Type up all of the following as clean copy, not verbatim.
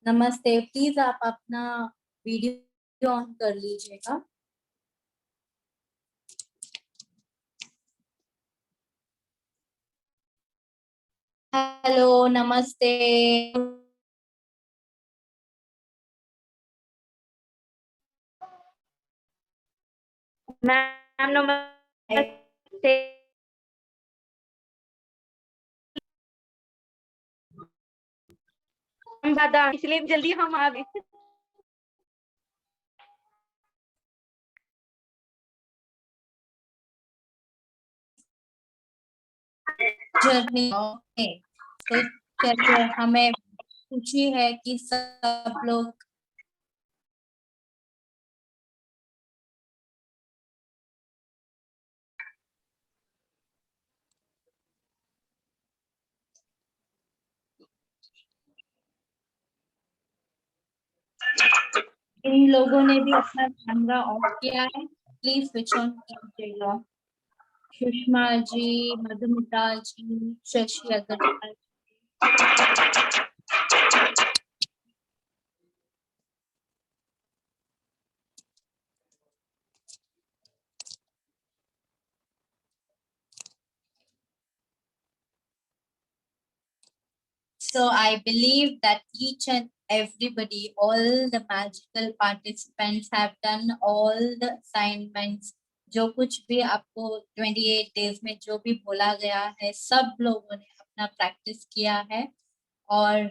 नमस्ते, प्लीज आप अपना वीडियो ऑन कर लीजिएगा। हेलो, नमस्ते। मैम नमस्ते। दादा इसलिए जल्दी हम आ गए। जर्नी तो चलिए, हमें खुशी है कि सब लोग इन लोगों ने भी अपना कैमरा ऑफ किया है, प्लीज स्विच ऑन कीजिएगा। सुषमा जी, मधुमिता जी, Shashi Agarwal. So I believe that each and everybody, all the magical participants have done all the assignments. जो कुछ भी आपको 28 डेज में जो भी बोला गया है, सब लोगों ने अपना प्रैक्टिस किया है और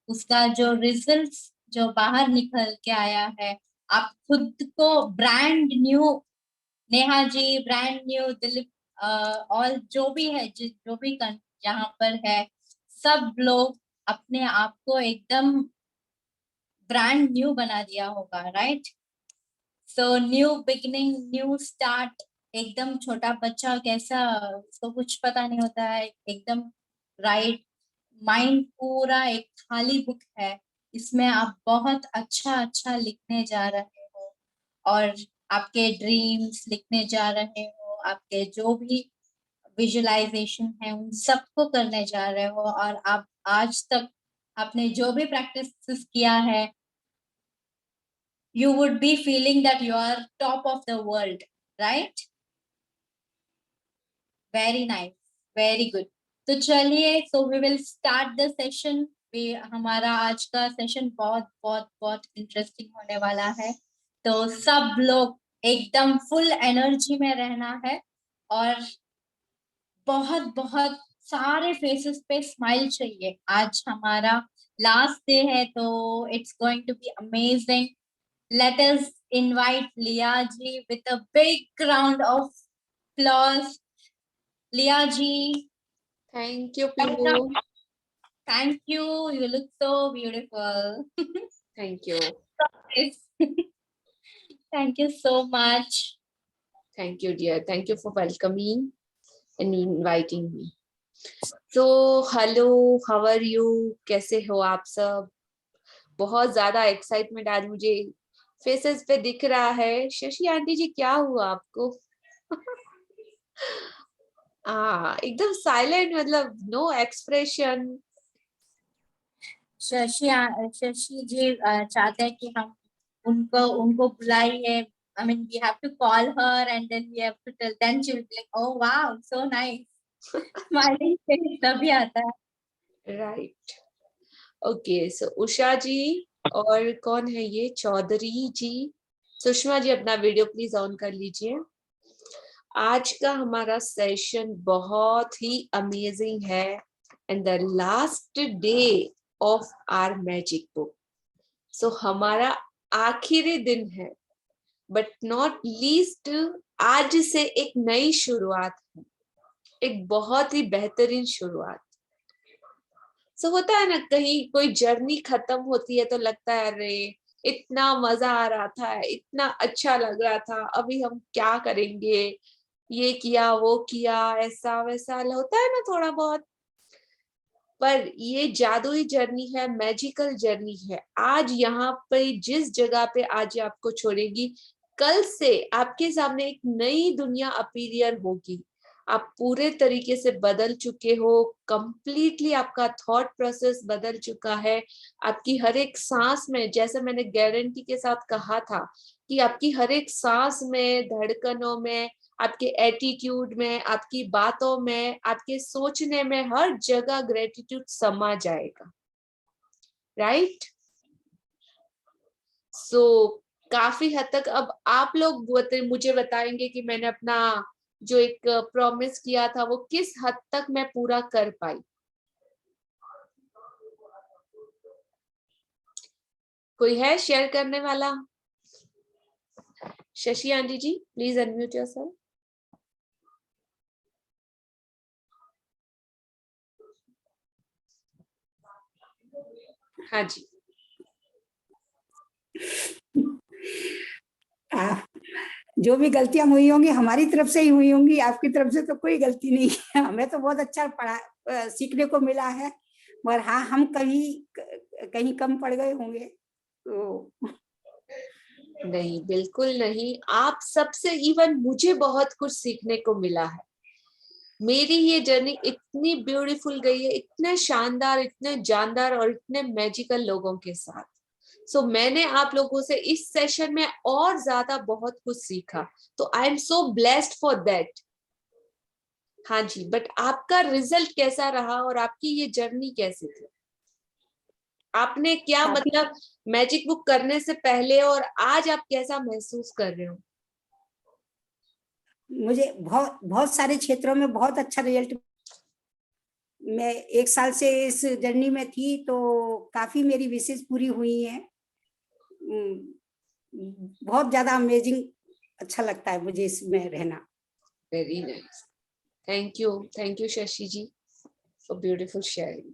उसका जो रिजल्ट्स जो बाहर निकल के आया है, आप खुद को brand new, Neha ji brand new, Dilip और जो भी है, जो भी यहाँ पर है, सब लोग अपने आप को एकदम ब्रांड न्यू बना दिया होगा, right? So new beginning, new start. एकदम छोटा बच्चा कैसा, उसको कुछ पता नहीं होता है, एकदम राइट। माइंड पूरा एक खाली बुक है, इसमें आप बहुत अच्छा अच्छा लिखने जा रहे हो और आपके ड्रीम्स लिखने जा रहे हो, आपके जो भी विजुअलाइजेशन है उन सबको करने जा रहे हो। और आप आज तक आपने जो भी प्रैक्टिस किया है, you would be feeling that you are top of the world, right? Very nice, very good. तो चलिए, so we will start the session। हमारा आज का सेशन बहुत बहुत बहुत इंटरेस्टिंग होने वाला है, तो सब लोग एकदम फुल एनर्जी में रहना है और बहुत बहुत सारे फेसेस पे स्माइल चाहिए। आज हमारा लास्ट डे है, तो it's going to be amazing. Let us invite Leah ji with a big round of applause. Leah ji. Thank you, Pingu. Thank you. You look so beautiful. Thank you. Thank you so much. Thank you, dear. Thank you for welcoming and inviting me. So, hello, how are you? कैसे हो आप सब? बहुत ज्यादा excitement आज मुझे faces पे दिख रहा है। शशि आंटी जी, क्या हुआ आपको? एकदम साइलेंट, मतलब नो एक्सप्रेशन। शशि जी चाहते हैं कि हम उनको बुलाइए। I mean, we have to call her and then we have to tell. Then she will be like, "Oh wow, so nice." Smiling face तभी आता है। Right, okay. So Usha ji, और कौन है ये? चौधरी जी। सुषमा जी, अपना वीडियो प्लीज ऑन कर लीजिए। आज का हमारा सेशन बहुत ही अमेजिंग है and the last day of our magic book. So हमारा आखिरी दिन है, बट नॉट लीस्ट आज से एक नई शुरुआत है, एक बहुत ही बेहतरीन शुरुआत। सो होता है ना, कहीं कोई जर्नी खत्म होती है तो लगता है अरे इतना मजा आ रहा था, इतना अच्छा लग रहा था, अभी हम क्या करेंगे, ये किया वो किया, ऐसा वैसा होता है ना थोड़ा बहुत। पर ये जादुई जर्नी है, मैजिकल जर्नी है। आज यहाँ पे जिस जगह पे आज आपको छोड़ेगी, कल से आपके सामने एक नई दुनिया अपीयर होगी। आप पूरे तरीके से बदल चुके हो, कंप्लीटली आपका थॉट प्रोसेस बदल चुका है। आपकी हर एक सांस में, जैसे मैंने गारंटी के साथ कहा था कि आपकी हर एक सांस में, धड़कनों में, आपके एटीट्यूड में, आपकी बातों में, आपके सोचने में, हर जगह ग्रेटिट्यूड समा जाएगा। राइट? सो काफी हद तक अब आप लोग मुझे बताएंगे कि मैंने अपना जो एक प्रॉमिस किया था वो किस हद तक मैं पूरा कर पाई। कोई है शेयर करने वाला? Shashi aunty ji, please unmute yourself. हाँ जी। जो भी गलतियां हुई होंगी हमारी तरफ से ही हुई होंगी, आपकी तरफ से तो कोई गलती नहीं है। हमें तो बहुत अच्छा सीखने को मिला है, मगर हाँ हम कहीं कम पड़ गए होंगे तो। नहीं, बिल्कुल नहीं। आप सबसे इवन मुझे बहुत कुछ सीखने को मिला है। मेरी ये जर्नी इतनी ब्यूटीफुल गई है, इतने शानदार, इतने जानदार और इतने मैजिकल लोगों के साथ। सो मैंने आप लोगों से इस सेशन में और ज्यादा बहुत कुछ सीखा, तो I am so blessed for that. हाँ जी, बट आपका रिजल्ट कैसा रहा और आपकी ये जर्नी कैसी थी? आपने क्या मतलब मैजिक बुक करने से पहले और आज आप कैसा महसूस कर रहे हो? मुझे बहुत बहुत सारे क्षेत्रों में बहुत अच्छा रिजल्ट। मैं 1 साल से इस जर्नी में थी तो काफी मेरी विशेष पूरी हुई है। बहुत ज्यादा अमेजिंग अच्छा लगता है मुझे इसमें रहना। Very nice, thank you Shashi ji for beautiful sharing.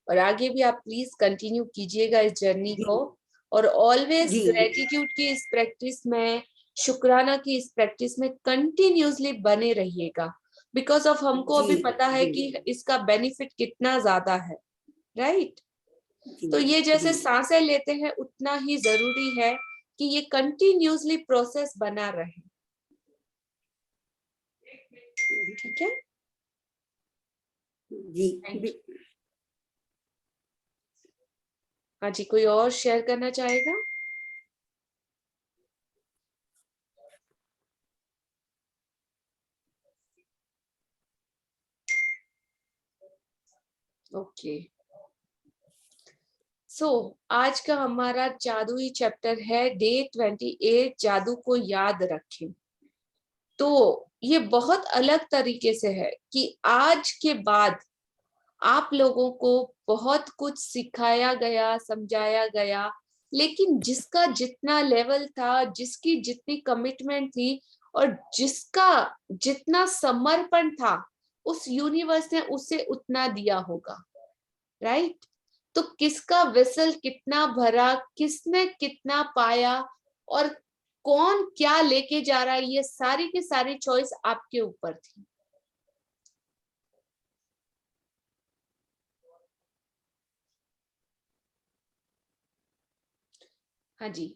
और आगे भी आप प्लीज कंटिन्यू कीजिएगा इस जर्नी को, और ऑलवेज जी ग्रेटिट्यूड की इस प्रैक्टिस में, शुक्राना की इस प्रैक्टिस में कंटिन्यूसली बने रहिएगा, बिकॉज ऑफ हमको अभी पता है कि इसका बेनिफिट कितना ज्यादा है। राइट? तो ये जैसे सांसें लेते हैं उतना ही जरूरी है कि ये कंटिन्यूसली प्रोसेस बना रहे। ठीक है जी। हाँ जी, कोई और शेयर करना चाहेगा? ओके, आज का हमारा जादुई चैप्टर है डे 28, जादू को याद रखें। तो ये बहुत अलग तरीके से है कि आज के बाद आप लोगों को बहुत कुछ सिखाया गया, समझाया गया, लेकिन जिसका जितना लेवल था, जिसकी जितनी कमिटमेंट थी और जिसका जितना समर्पण था, उस यूनिवर्स ने उसे उतना दिया होगा। राइट? तो किसका वेसल कितना भरा, किसने कितना पाया और कौन क्या लेके जा रहा है, ये सारी की सारी चॉइस आपके ऊपर थी। हाँ जी,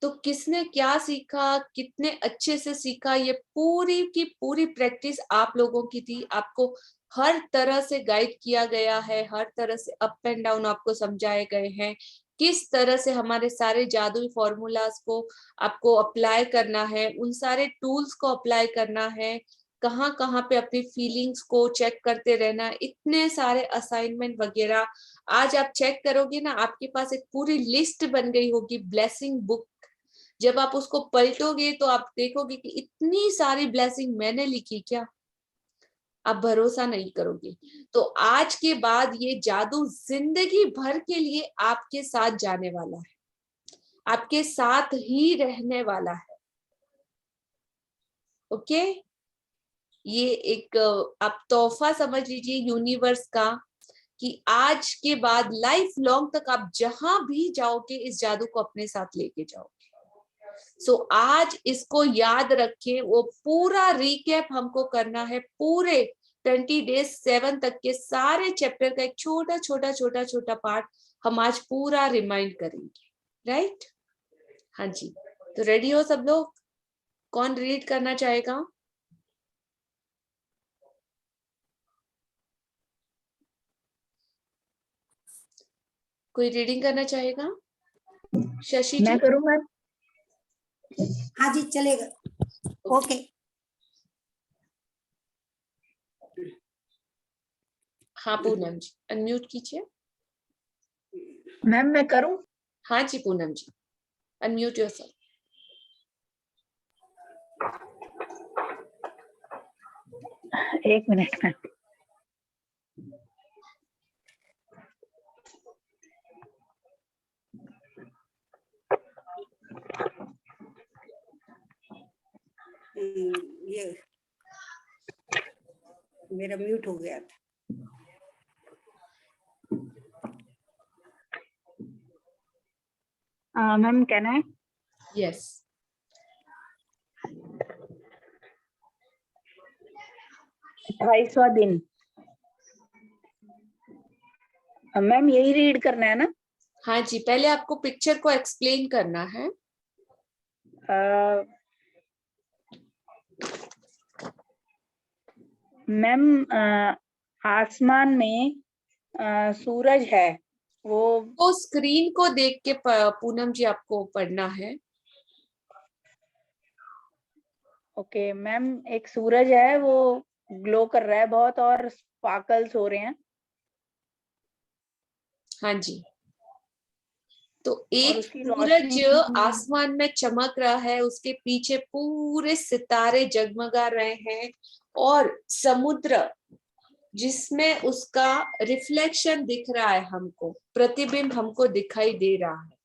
तो किसने क्या सीखा, कितने अच्छे से सीखा, ये पूरी की पूरी प्रैक्टिस आप लोगों की थी। आपको हर तरह से गाइड किया गया है, हर तरह से अप एंड डाउन आपको समझाए गए हैं, किस तरह से हमारे सारे जादुई फॉर्मूलाज को आपको अप्लाई करना है, उन सारे टूल्स को अप्लाई करना है, कहाँ कहाँ पे अपनी फीलिंग्स को चेक करते रहना, इतने सारे असाइनमेंट वगैरह। आज आप चेक करोगे ना, आपके पास एक पूरी लिस्ट बन गई होगी, ब्लेसिंग बुक। जब आप उसको पलटोगे तो आप देखोगे कि इतनी सारी ब्लेसिंग मैंने लिखी क्या, आप भरोसा नहीं करोगे। तो आज के बाद ये जादू जिंदगी भर के लिए आपके साथ जाने वाला है, आपके साथ ही रहने वाला है। ओके, ये एक आप तोहफा समझ लीजिए यूनिवर्स का, कि आज के बाद लाइफ लॉन्ग तक आप जहां भी जाओगे इस जादू को अपने साथ लेके जाओगे। सो आज इसको याद रखें, वो पूरा रिकैप हमको करना है, पूरे 20 days 7 तक के सारे चैप्टर का एक छोटा छोटा छोटा छोटा पार्ट हम आज पूरा रिमाइंड करेंगे, राइट? हाँ जी, तो रेडी हो सब लोग? कौन रीड करना चाहेगा? कोई रीडिंग करना चाहेगा? शशि जी? मैं करूँ मैम? हाँ जी चलेगा, ओके। हाँ पूनम जी अनम्यूट कीजिए। मैम मैं करूँ? हाँ जी पूनम जी अनम्यूट योरसेल्फ। एक मिनट मैम। ये मेरा म्यूट हो गया था। मैम कहना है? यस। 28वां दिन। मैम यही रीड करना है ना? हाँ जी, पहले आपको पिक्चर को एक्सप्लेन करना है। मैम आसमान में सूरज है, वो स्क्रीन को देख के पूनम जी आपको पढ़ना है। ओके मैम, एक सूरज है, वो ग्लो कर रहा है बहुत और स्पार्कल्स हो रहे हैं। हाँ जी, तो एक उसकी सूरज रोशनी आसमान में चमक रहा है, उसके पीछे पूरे सितारे जगमगा रहे हैं और समुद्र जिसमें उसका रिफ्लेक्शन दिख रहा है, हमको प्रतिबिंब हमको दिखाई दे रहा है।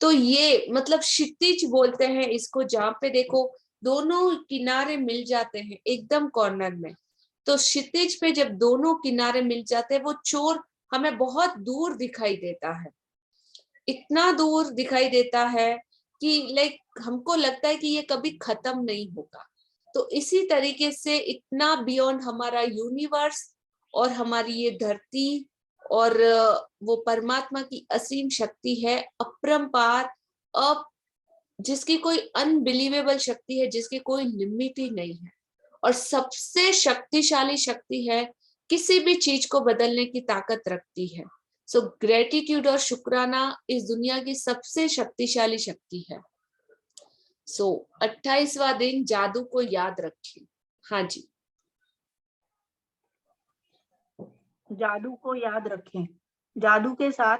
तो ये मतलब क्षितिज बोलते हैं इसको, जहाँ पे देखो दोनों किनारे मिल जाते हैं एकदम कॉर्नर में। तो क्षितिज पे जब दोनों किनारे मिल जाते हैं वो चोर हमें बहुत दूर दिखाई देता है, इतना दूर दिखाई देता है कि लाइक हमको लगता है कि ये कभी खत्म नहीं होगा। तो इसी तरीके से इतना बियॉन्ड हमारा यूनिवर्स और हमारी ये धरती और वो परमात्मा की असीम शक्ति है, अपरंपार, जिसकी कोई अनबिलीवेबल शक्ति है, जिसकी कोई लिमिट ही नहीं है और सबसे शक्तिशाली शक्ति है, किसी भी चीज को बदलने की ताकत रखती है। सो ग्रेटिट्यूड और शुक्राना इस दुनिया की सबसे शक्तिशाली शक्ति है। सो 28वां दिन जादू को याद रखिए। हाँ जी, जादू को याद रखें। जादू के साथ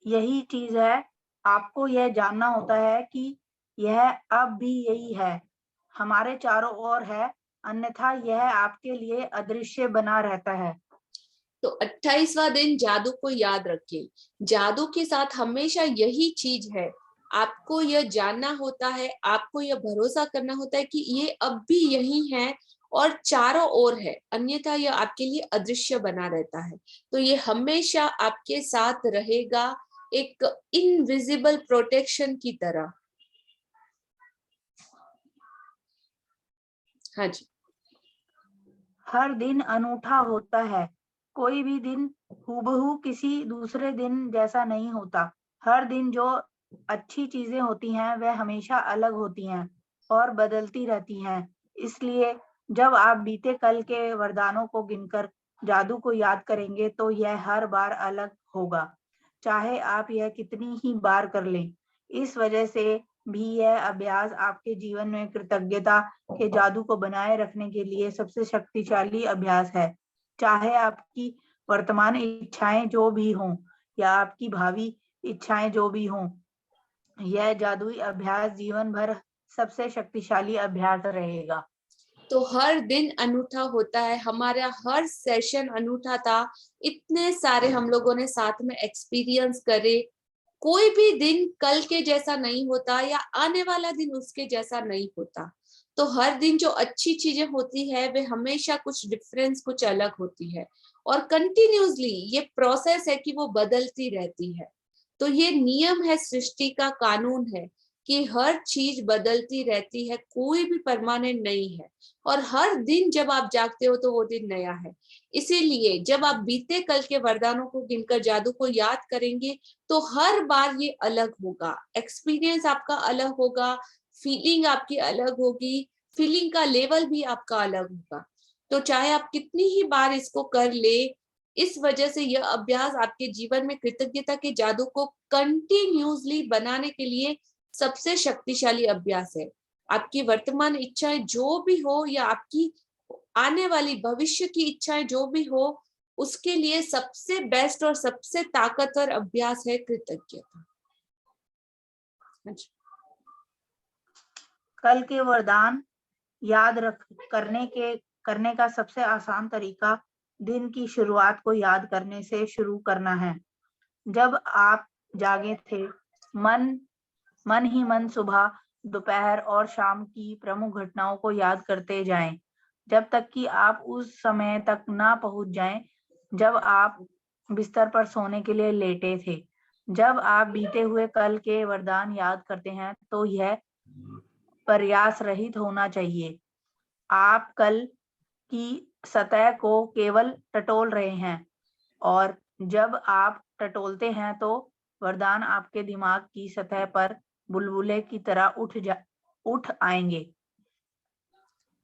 यही चीज है, आपको यह जानना होता है कि यह अब भी यही है, हमारे चारों ओर है, अन्यथा यह आपके लिए अदृश्य बना रहता है। तो 28वां दिन जादू को याद रखिए। जादू के साथ हमेशा यही चीज है, आपको यह जानना होता है, आपको यह भरोसा करना होता है कि ये अब भी यही है और चारों ओर है, अन्यथा यह आपके लिए अदृश्य बना रहता है। तो ये हमेशा आपके साथ रहेगा, एक इनविजिबल प्रोटेक्शन की तरह। हाँ जी, हर दिन अनूठा होता है, कोई भी दिन हूबहू किसी दूसरे दिन जैसा नहीं होता। हर दिन जो अच्छी चीजें होती हैं वह हमेशा अलग होती हैं और बदलती रहती हैं। इसलिए जब आप बीते कल के वरदानों को गिनकर जादू को याद करेंगे तो यह हर बार अलग होगा, चाहे आप यह कितनी ही बार कर लें। इस वजह से भी यह अभ्यास आपके जीवन में कृतज्ञता के जादू को बनाए रखने के लिए सबसे शक्तिशाली अभ्यास है। चाहे आपकी वर्तमान इच्छाएं जो भी हों या आपकी भावी इच्छाएं जो भी हों, यह जादुई अभ्यास जीवन भर सबसे शक्तिशाली अभ्यास रहेगा। तो हर दिन अनूठा होता है, हमारा हर सेशन अनूठा था, इतने सारे हम लोगों ने साथ में एक्सपीरियंस करे। कोई भी दिन कल के जैसा नहीं होता या आने वाला दिन उसके जैसा नहीं होता। तो हर दिन जो अच्छी चीजें होती है वे हमेशा कुछ डिफरेंस, कुछ अलग होती है और कंटिन्यूसली ये प्रोसेस है कि वो बदलती रहती है। तो ये नियम है, सृष्टि का कानून है कि हर चीज बदलती रहती है, कोई भी परमानेंट नहीं है। और हर दिन जब आप जागते हो तो वो दिन नया है। इसीलिए जब आप बीते कल के वरदानों को गिनकर जादू को याद करेंगे तो हर बार ये अलग होगा, एक्सपीरियंस आपका अलग होगा, फीलिंग आपकी अलग होगी, फीलिंग का लेवल भी आपका अलग होगा। तो चाहे आप कितनी ही बार इसको कर ले, इस वजह से यह अभ्यास आपके जीवन में कृतज्ञता के जादू को कंटिन्यूसली बनाने के लिए सबसे शक्तिशाली अभ्यास है। आपकी वर्तमान इच्छाएं जो भी हो या आपकी आने वाली भविष्य की इच्छाएं जो भी हो, उसके लिए सबसे बेस्ट और सबसे ताकतवर अभ्यास है कृतज्ञता। कल के वरदान याद करने का सबसे आसान तरीका दिन की शुरुआत को याद करने से शुरू करना है। जब आप जागे थे, मन ही मन सुबह, दोपहर और शाम की प्रमुख घटनाओं को याद करते जाएं, जब तक कि आप उस समय तक ना पहुंच जाएं जब आप बिस्तर पर सोने के लिए लेटे थे। जब आप बीते हुए कल के वरदान याद करते हैं तो यह प्रयास रहित होना चाहिए। आप कल की सतह को केवल टटोल रहे हैं, और जब आप टटोलते हैं तो वरदान आपके दिमाग की सतह पर बुलबुले की तरह उठ आएंगे।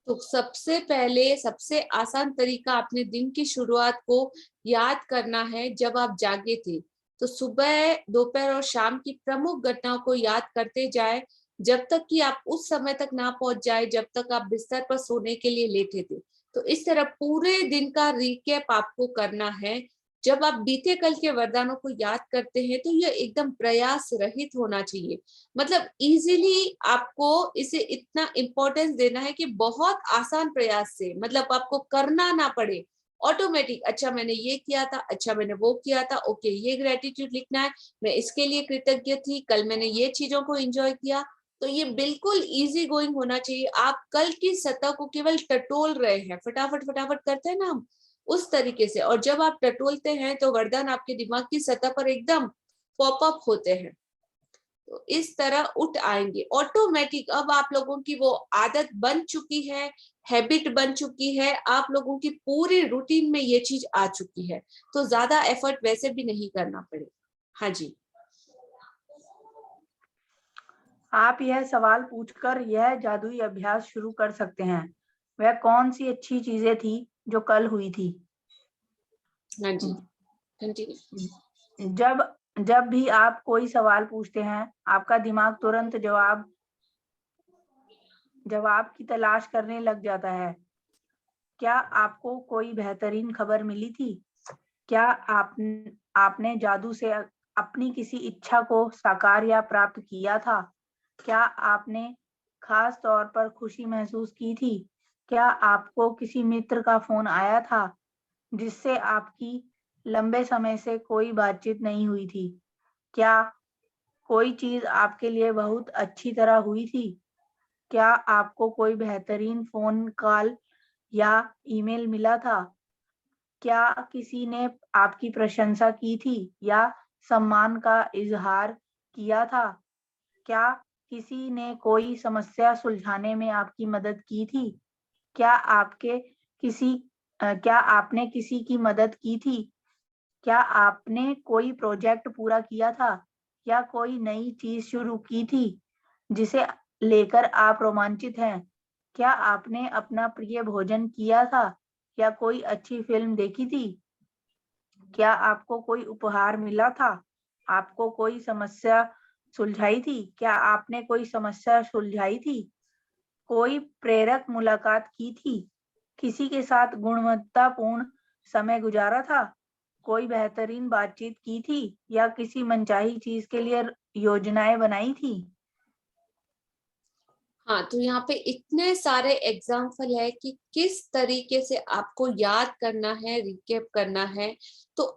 तो सबसे पहले सबसे आसान तरीका अपने दिन की शुरुआत को याद करना है। जब आप जागे थे तो सुबह, दोपहर और शाम की प्रमुख घटनाओं को याद करते जाए, जब तक कि आप उस समय तक ना पहुंच जाए जब तक आप बिस्तर पर सोने के लिए लेटे थे। तो इस तरह पूरे दिन का रिकैप आपको करना है। जब आप बीते कल के वरदानों को याद करते हैं तो यह एकदम प्रयास रहित होना चाहिए। मतलब इजीली आपको इसे इतना इम्पोर्टेंस देना है कि बहुत आसान प्रयास से, मतलब आपको करना ना पड़े, ऑटोमेटिक, अच्छा मैंने ये किया था, अच्छा मैंने वो किया था, ओके ये ग्रेटिट्यूड लिखना है, मैं इसके लिए कृतज्ञ थी, कल मैंने ये चीजों को एंजॉय किया। तो ये बिल्कुल इजी गोइंग होना चाहिए। आप कल की सतह को केवल टटोल रहे हैं, फटाफट फटाफट करते हैं ना हम, उस तरीके से। और जब आप टटोलते हैं तो वरदान आपके दिमाग की सतह पर एकदम पॉपअप होते हैं, तो इस तरह उठ आएंगे ऑटोमेटिक। अब आप लोगों की वो आदत बन चुकी है, हैबिट बन चुकी है, आप लोगों की पूरी रूटीन में ये चीज आ चुकी है, तो ज्यादा एफर्ट वैसे भी नहीं करना पड़ेगा। हाँ जी। आप यह सवाल पूछकर यह जादुई अभ्यास शुरू कर सकते हैं, वह कौन सी अच्छी चीजें थी जो कल हुई थी। हाँ जी, कंटिन्यू। जब भी आप कोई सवाल पूछते हैं, आपका दिमाग तुरंत जवाब की तलाश करने लग जाता है। क्या आपको कोई बेहतरीन खबर मिली थी? क्या आपने जादू से अपनी किसी इच्छा को साकार या प्राप्त किया था? क्या आपने खास तौर पर खुशी महसूस की थी? क्या आपको किसी मित्र का फोन आया था जिससे आपकी लंबे समय से कोई बातचीत नहीं हुई थी? क्या कोई चीज आपके लिए बहुत अच्छी तरह हुई थी? क्या आपको कोई बेहतरीन फोन कॉल या ईमेल मिला था? क्या किसी ने आपकी प्रशंसा की थी या सम्मान का इजहार किया था? क्या किसी ने कोई समस्या सुलझाने में आपकी मदद की थी? क्या आपने किसी की मदद की थी? क्या आपने कोई प्रोजेक्ट पूरा किया था या कोई नई चीज शुरू की थी जिसे लेकर आप रोमांचित हैं? क्या आपने अपना प्रिय भोजन किया था या कोई अच्छी फिल्म देखी थी? क्या आपको कोई उपहार मिला था? आपको कोई समस्या सुलझाई थी? क्या आपने कोई समस्या सुलझाई थी? कोई प्रेरक मुलाकात की थी? किसी के साथ गुणवत्तापूर्ण समय गुजारा था? कोई बेहतरीन बातचीत की थी या किसी मनचाही चीज के लिए योजनाएं बनाई थी? हाँ, तो यहाँ पे इतने सारे एग्जाम्पल है कि किस तरीके से आपको याद करना है, रिकैप करना है। तो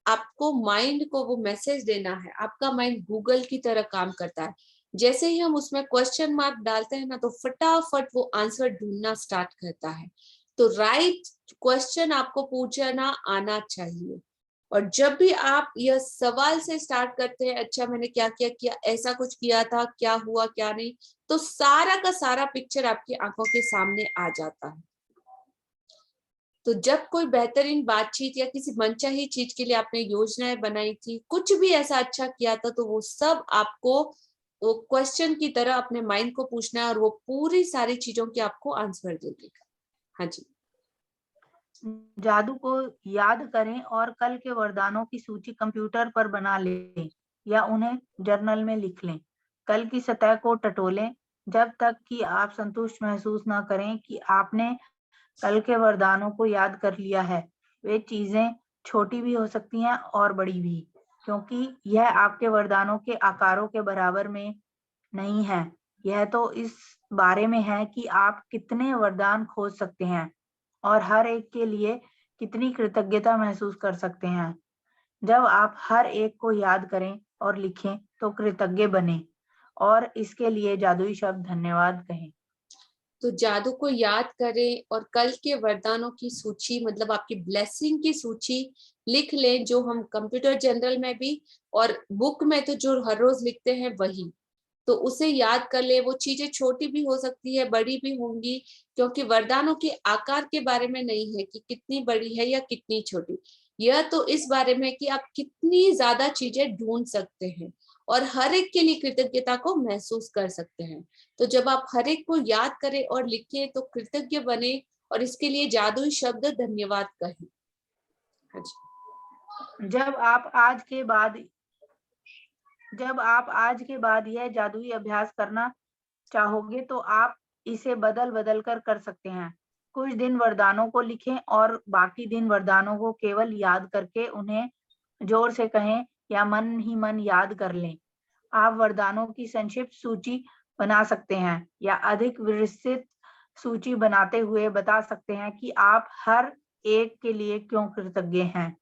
आपको माइंड को वो मैसेज देना है। आपका माइंड गूगल की तरह काम करता है। जैसे ही हम उसमें क्वेश्चन मार्क डालते हैं ना, तो फटाफट वो आंसर ढूंढना स्टार्ट करता है। तो राइट क्वेश्चन आपको पूछना आना चाहिए। और जब भी आप यह सवाल से स्टार्ट करते हैं, अच्छा मैंने क्या क्या किया, ऐसा कुछ किया था, क्या हुआ क्या नहीं, तो सारा का सारा पिक्चर आपकी आंखों के सामने आ जाता है। तो जब कोई बेहतरीन बातचीत या किसी मनचाही चीज के लिए आपने योजनाएं बनाई थी, कुछ भी ऐसा अच्छा किया था, तो वो सब आपको वो क्वेश्चन की तरह अपने माइंड को पूछना है और वो पूरी सारी चीजों की आपको आंसर दे देगा। हाँ जी। जादू को याद करें और कल के वरदानों की सूची कंप्यूटर पर बना लें या उन्हें जर्नल में लिख लें। कल की सतह को टटोलें जब तक कि आप संतुष्ट महसूस न करें कि आपने कल के वरदानों को याद कर लिया है। वे चीजें छोटी भी हो सकती हैं और बड़ी भी, क्योंकि यह आपके वरदानों के आकारों के बराबर में नहीं है। यह तो इस बारे में है कि आप कितने वरदान खोज सकते हैं और हर एक के लिए कितनी कृतज्ञता महसूस कर सकते हैं। जब आप हर एक को याद करें और लिखें तो कृतज्ञ बने और इसके लिए जादुई शब्द धन्यवाद कहें। तो जादू को याद करें और कल के वरदानों की सूची, मतलब आपकी ब्लेसिंग की सूची लिख लें, जो हम कंप्यूटर जनरल में भी और बुक में तो जो हर रोज लिखते हैं वही, तो उसे याद कर ले। वो चीजें छोटी भी हो सकती है, बड़ी भी होंगी, क्योंकि वरदानों के आकार के बारे में नहीं है कि कितनी बड़ी है या कितनी छोटी। यह तो इस बारे में कि आप कितनी ज्यादा चीजें ढूंढ सकते हैं और हर एक के लिए कृतज्ञता को महसूस कर सकते हैं। तो जब आप हर एक को याद करें और लिखें तो कृतज्ञ बने और इसके लिए जादुई शब्द धन्यवाद कहें। हाँ जी। जब आप आज के बाद यह जादुई अभ्यास करना चाहोगे तो आप इसे बदल बदल कर सकते हैं। कुछ दिन वरदानों को लिखें और बाकी दिन वरदानों को केवल याद करके उन्हें जोर से कहें या मन ही मन याद कर लें। आप वरदानों की संक्षिप्त सूची बना सकते हैं या अधिक विस्तृत सूची बनाते हुए बता सकते हैं कि आप हर एक के लिए क्यों कृतज्ञ हैं।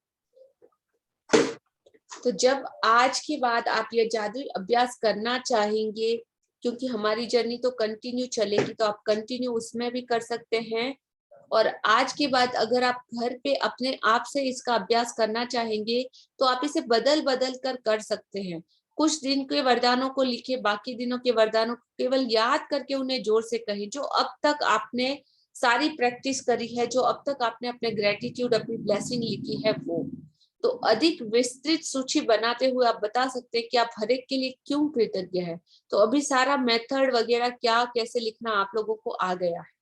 तो जब आज के बाद आप ये जादुई अभ्यास करना चाहेंगे, क्योंकि हमारी जर्नी तो कंटिन्यू चलेगी, तो आप कंटिन्यू उसमें भी कर सकते हैं। और आज के बाद अगर आप घर पे अपने आप से इसका अभ्यास करना चाहेंगे तो आप इसे बदल बदल कर सकते हैं। कुछ दिन के वरदानों को लिखे, बाकी दिनों के वरदानों को केवल याद करके उन्हें जोर से कहें, जो अब तक आपने सारी प्रैक्टिस करी है, जो अब तक आपने अपने ग्रेटिट्यूड, अपनी ब्लेसिंग लिखी है वो। तो अधिक विस्तृत सूची बनाते हुए आप बता सकते हैं कि आप हर एक के लिए क्यों कृतज्ञ है। तो अभी सारा मेथड वगैरह क्या कैसे लिखना आप लोगों को आ गया है।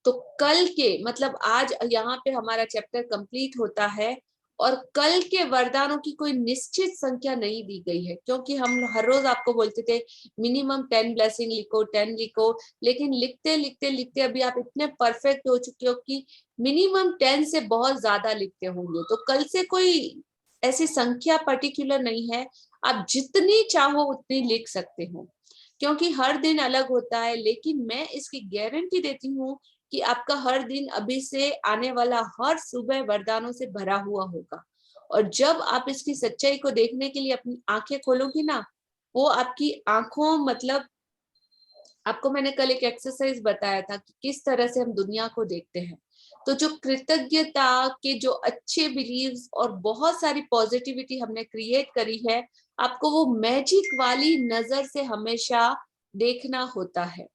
तो कल के, मतलब आज यहाँ पे हमारा चैप्टर कंप्लीट होता है और कल के वरदानों की कोई निश्चित संख्या नहीं दी गई है, क्योंकि हम हर रोज आपको बोलते थे मिनिमम 10 ब्लेसिंग लिखो, 10 लिखो, लेकिन लिखते लिखते लिखते अभी आप इतने परफेक्ट हो चुके हो कि मिनिमम 10 से बहुत ज्यादा लिखते होंगे। तो कल से कोई ऐसी संख्या पर्टिकुलर नहीं है, आप जितनी चाहो उतनी लिख सकते हो, क्योंकि हर दिन अलग होता है। लेकिन मैं इसकी गारंटी देती हूँ कि आपका हर दिन अभी से आने वाला हर सुबह वरदानों से भरा हुआ होगा। और जब आप इसकी सच्चाई को देखने के लिए अपनी आंखें खोलोगी ना, वो आपकी आंखों, मतलब आपको मैंने कल एक एक्सरसाइज बताया था कि किस तरह से हम दुनिया को देखते हैं। तो जो कृतज्ञता के जो अच्छे बिलीव्स और बहुत सारी पॉजिटिविटी हमने क्रिएट करी है, आपको वो मैजिक वाली नजर से हमेशा देखना होता है।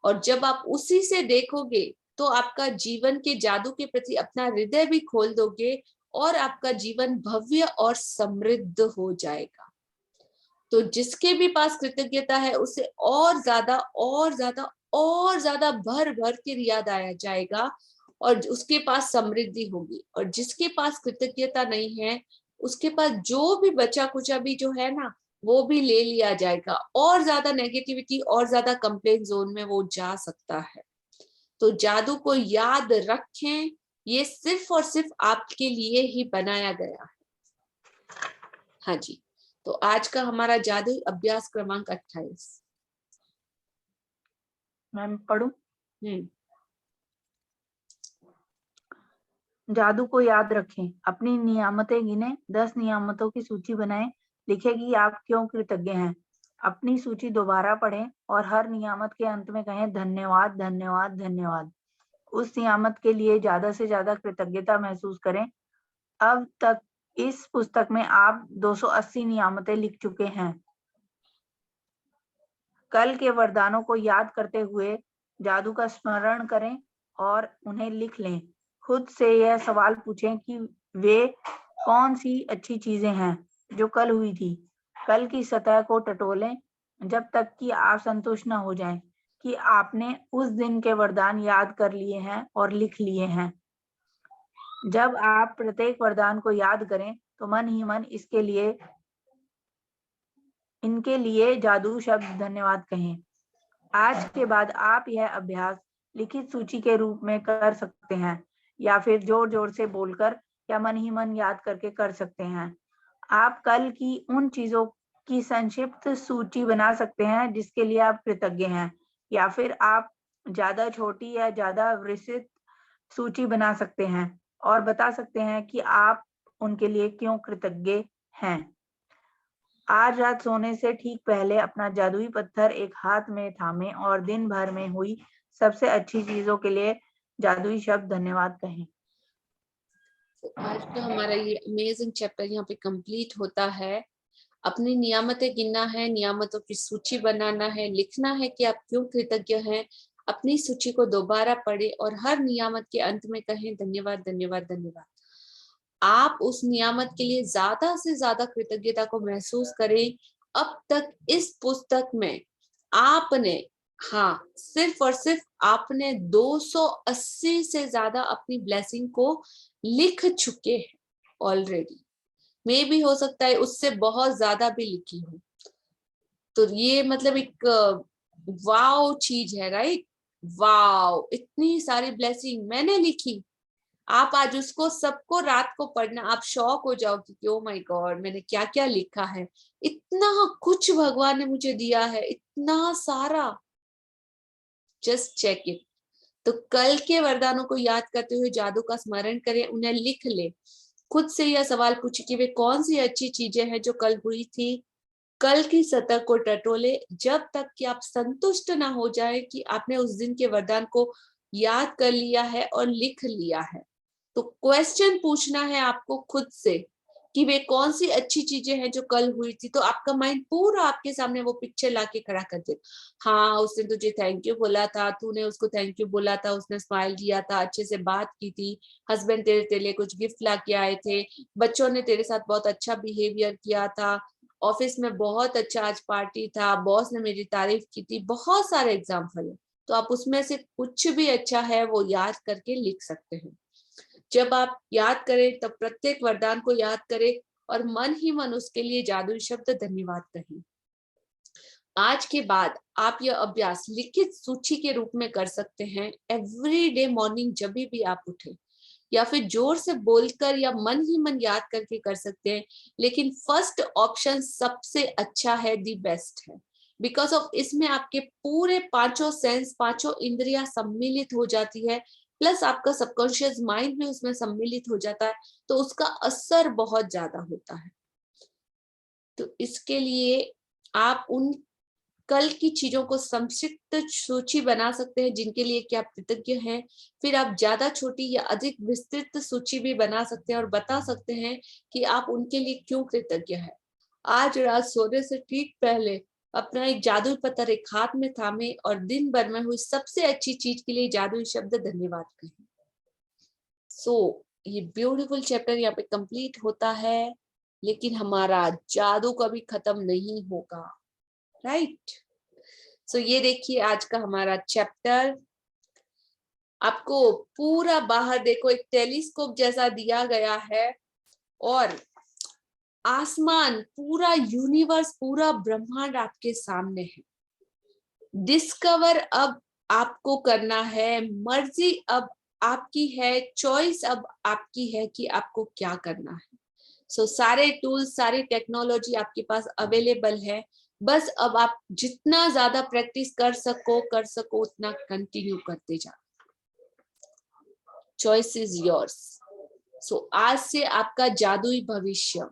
और जब आप उसी से देखोगे तो आपका जीवन के जादू के प्रति अपना हृदय भी खोल दोगे और आपका जीवन भव्य और समृद्ध हो जाएगा। तो जिसके भी पास कृतज्ञता है उसे और ज्यादा और ज्यादा और ज्यादा भर भर के याद आया जाएगा और उसके पास समृद्धि होगी। और जिसके पास कृतज्ञता नहीं है उसके पास जो भी बचा कुचा भी जो है ना, वो भी ले लिया जाएगा और ज्यादा नेगेटिविटी और ज्यादा कंप्लेन जोन में वो जा सकता है। तो जादू को याद रखें, ये सिर्फ और सिर्फ आपके लिए ही बनाया गया है। हाँ जी। तो आज का हमारा जादुई अभ्यास क्रमांक 28। मैं पढ़ूं? हम्म। जादू को याद रखें, अपनी नियामतें गिने, 10 नियामतों की सूची बनाएं, लिखें कि आप क्यों कृतज्ञ हैं। अपनी सूची दोबारा पढ़ें और हर नियामत के अंत में कहें धन्यवाद धन्यवाद धन्यवाद। उस नियामत के लिए ज्यादा से ज्यादा कृतज्ञता महसूस करें। अब तक इस पुस्तक में आप 280 नियामतें लिख चुके हैं। कल के वरदानों को याद करते हुए जादू का स्मरण करें और उन्हें लिख लें। खुद से यह सवाल पूछें कि वे कौन सी अच्छी चीजें हैं जो कल हुई थी। कल की सतह को टटोलें जब तक कि आप संतुष्ट न हो जाएं कि आपने उस दिन के वरदान याद कर लिए हैं और लिख लिए हैं। जब आप प्रत्येक वरदान को याद करें तो मन ही मन इनके लिए जादू शब्द धन्यवाद कहें। आज के बाद आप यह अभ्यास लिखित सूची के रूप में कर सकते हैं या फिर जोर जोर से बोलकर या मन ही मन याद करके कर सकते हैं। आप कल की उन चीजों की संक्षिप्त सूची बना सकते हैं जिसके लिए आप कृतज्ञ हैं, या फिर आप ज्यादा छोटी या ज्यादा विस्तृत सूची बना सकते हैं और बता सकते हैं कि आप उनके लिए क्यों कृतज्ञ हैं। आज रात सोने से ठीक पहले अपना जादुई पत्थर एक हाथ में थामें और दिन भर में हुई सबसे अच्छी चीजों के लिए जादुई शब्द धन्यवाद कहें। आज का हमारा ये अमेजिंग चैप्टर यहाँ पे कंप्लीट होता है। अपनी नियामतें गिनना है, नियामतों की सूची बनाना है, लिखना है कि आप क्यों कृतज्ञ हैं। अपनी सूची को दोबारा पढ़े और हर नियामत के अंत में कहें धन्यवाद धन्यवाद धन्यवाद। आप उस नियामत के लिए ज्यादा से ज्यादा कृतज्ञता को महसूस करें। अब तक इस पुस्तक में आपने सिर्फ और सिर्फ आपने 280 से ज्यादा अपनी ब्लेसिंग को लिख चुके हैं ऑलरेडी। मे भी हो सकता है उससे बहुत ज्यादा भी लिखी हो। तो ये मतलब एक वाव चीज है, राइट? वाव, इतनी सारी ब्लेसिंग मैंने लिखी। आप आज उसको सबको रात को पढ़ना, आप शॉक हो जाओगे कि ओ माय गॉड मैंने क्या क्या लिखा है। इतना कुछ भगवान ने मुझे दिया है, इतना सारा। Just check it. तो कल के वरदानों को याद करते हुए जादू का स्मरण करें, उन्हें लिख ले। खुद से यह सवाल पूछे कि वे कौन सी अच्छी चीजें हैं जो कल हुई थी। कल की सतह को टटोले जब तक कि आप संतुष्ट ना हो जाए कि आपने उस दिन के वरदान को याद कर लिया है और लिख लिया है। तो क्वेश्चन पूछना है आपको खुद से कि वे कौन सी अच्छी चीजें हैं जो कल हुई थी। तो आपका माइंड पूरा आपके सामने वो पिक्चर लाके खड़ा कर दे। हाँ, उसने तुझे थैंक यू बोला था, तूने उसको थैंक यू बोला था, उसने स्माइल किया था, अच्छे से बात की थी, हस्बैंड तेरे लिए कुछ गिफ्ट ला के आए थे, बच्चों ने तेरे साथ बहुत अच्छा बिहेवियर किया था, ऑफिस में बहुत अच्छा आज पार्टी था, बॉस ने मेरी तारीफ की थी। बहुत सारे एग्जाम्पल है। तो आप उसमें से कुछ भी अच्छा है वो याद करके लिख सकते हैं। जब आप याद करें तब प्रत्येक वरदान को याद करें और मन ही मन उसके लिए जादुई शब्द धन्यवाद कहें। आज के बाद आप यह अभ्यास लिखित सूची के रूप में कर सकते हैं। एवरी डे मॉर्निंग जब भी आप उठे, या फिर जोर से बोलकर या मन ही मन याद करके कर सकते हैं। लेकिन फर्स्ट ऑप्शन सबसे अच्छा है, दी बेस्ट है। बिकॉज ऑफ इसमें आपके पूरे पांचों सेंस, पांचों इंद्रियां सम्मिलित हो जाती है, प्लस आपका सबकॉन्शियस माइंड भी उसमें सम्मिलित हो जाता है। तो उसका असर बहुत ज्यादा होता है। तो इसके लिए आप उन कल की चीजों को संक्षिप्त सूची बना सकते हैं जिनके लिए कि आप कृतज्ञ हैं। फिर आप ज्यादा छोटी या अधिक विस्तृत सूची भी बना सकते हैं और बता सकते हैं कि आप उनके लिए क्यों कृतज्ञ हैं। आज रात सोने से ठीक पहले अपना एक जादुई पत्थर एक हाथ में थामे और दिन भर में हुई सबसे अच्छी चीज के लिए जादुई शब्द धन्यवाद कहें। ये ब्यूटीफुल चैप्टर यहाँ पे कंप्लीट होता है, लेकिन हमारा जादू कभी खत्म नहीं होगा, राइट? ये देखिए आज का हमारा चैप्टर। आपको पूरा बाहर देखो, एक टेलीस्कोप जैसा दिया गया है और आसमान, पूरा यूनिवर्स, पूरा ब्रह्मांड आपके सामने है। डिस्कवर अब आपको करना है, मर्जी अब आपकी है, चॉइस अब आपकी है कि आपको क्या करना है। सारे टूल्स, सारी टेक्नोलॉजी आपके पास अवेलेबल है। बस अब आप जितना ज्यादा प्रैक्टिस कर सको उतना कंटिन्यू करते जाओ। Choice is yours. आज से आपका जादुई भविष्य।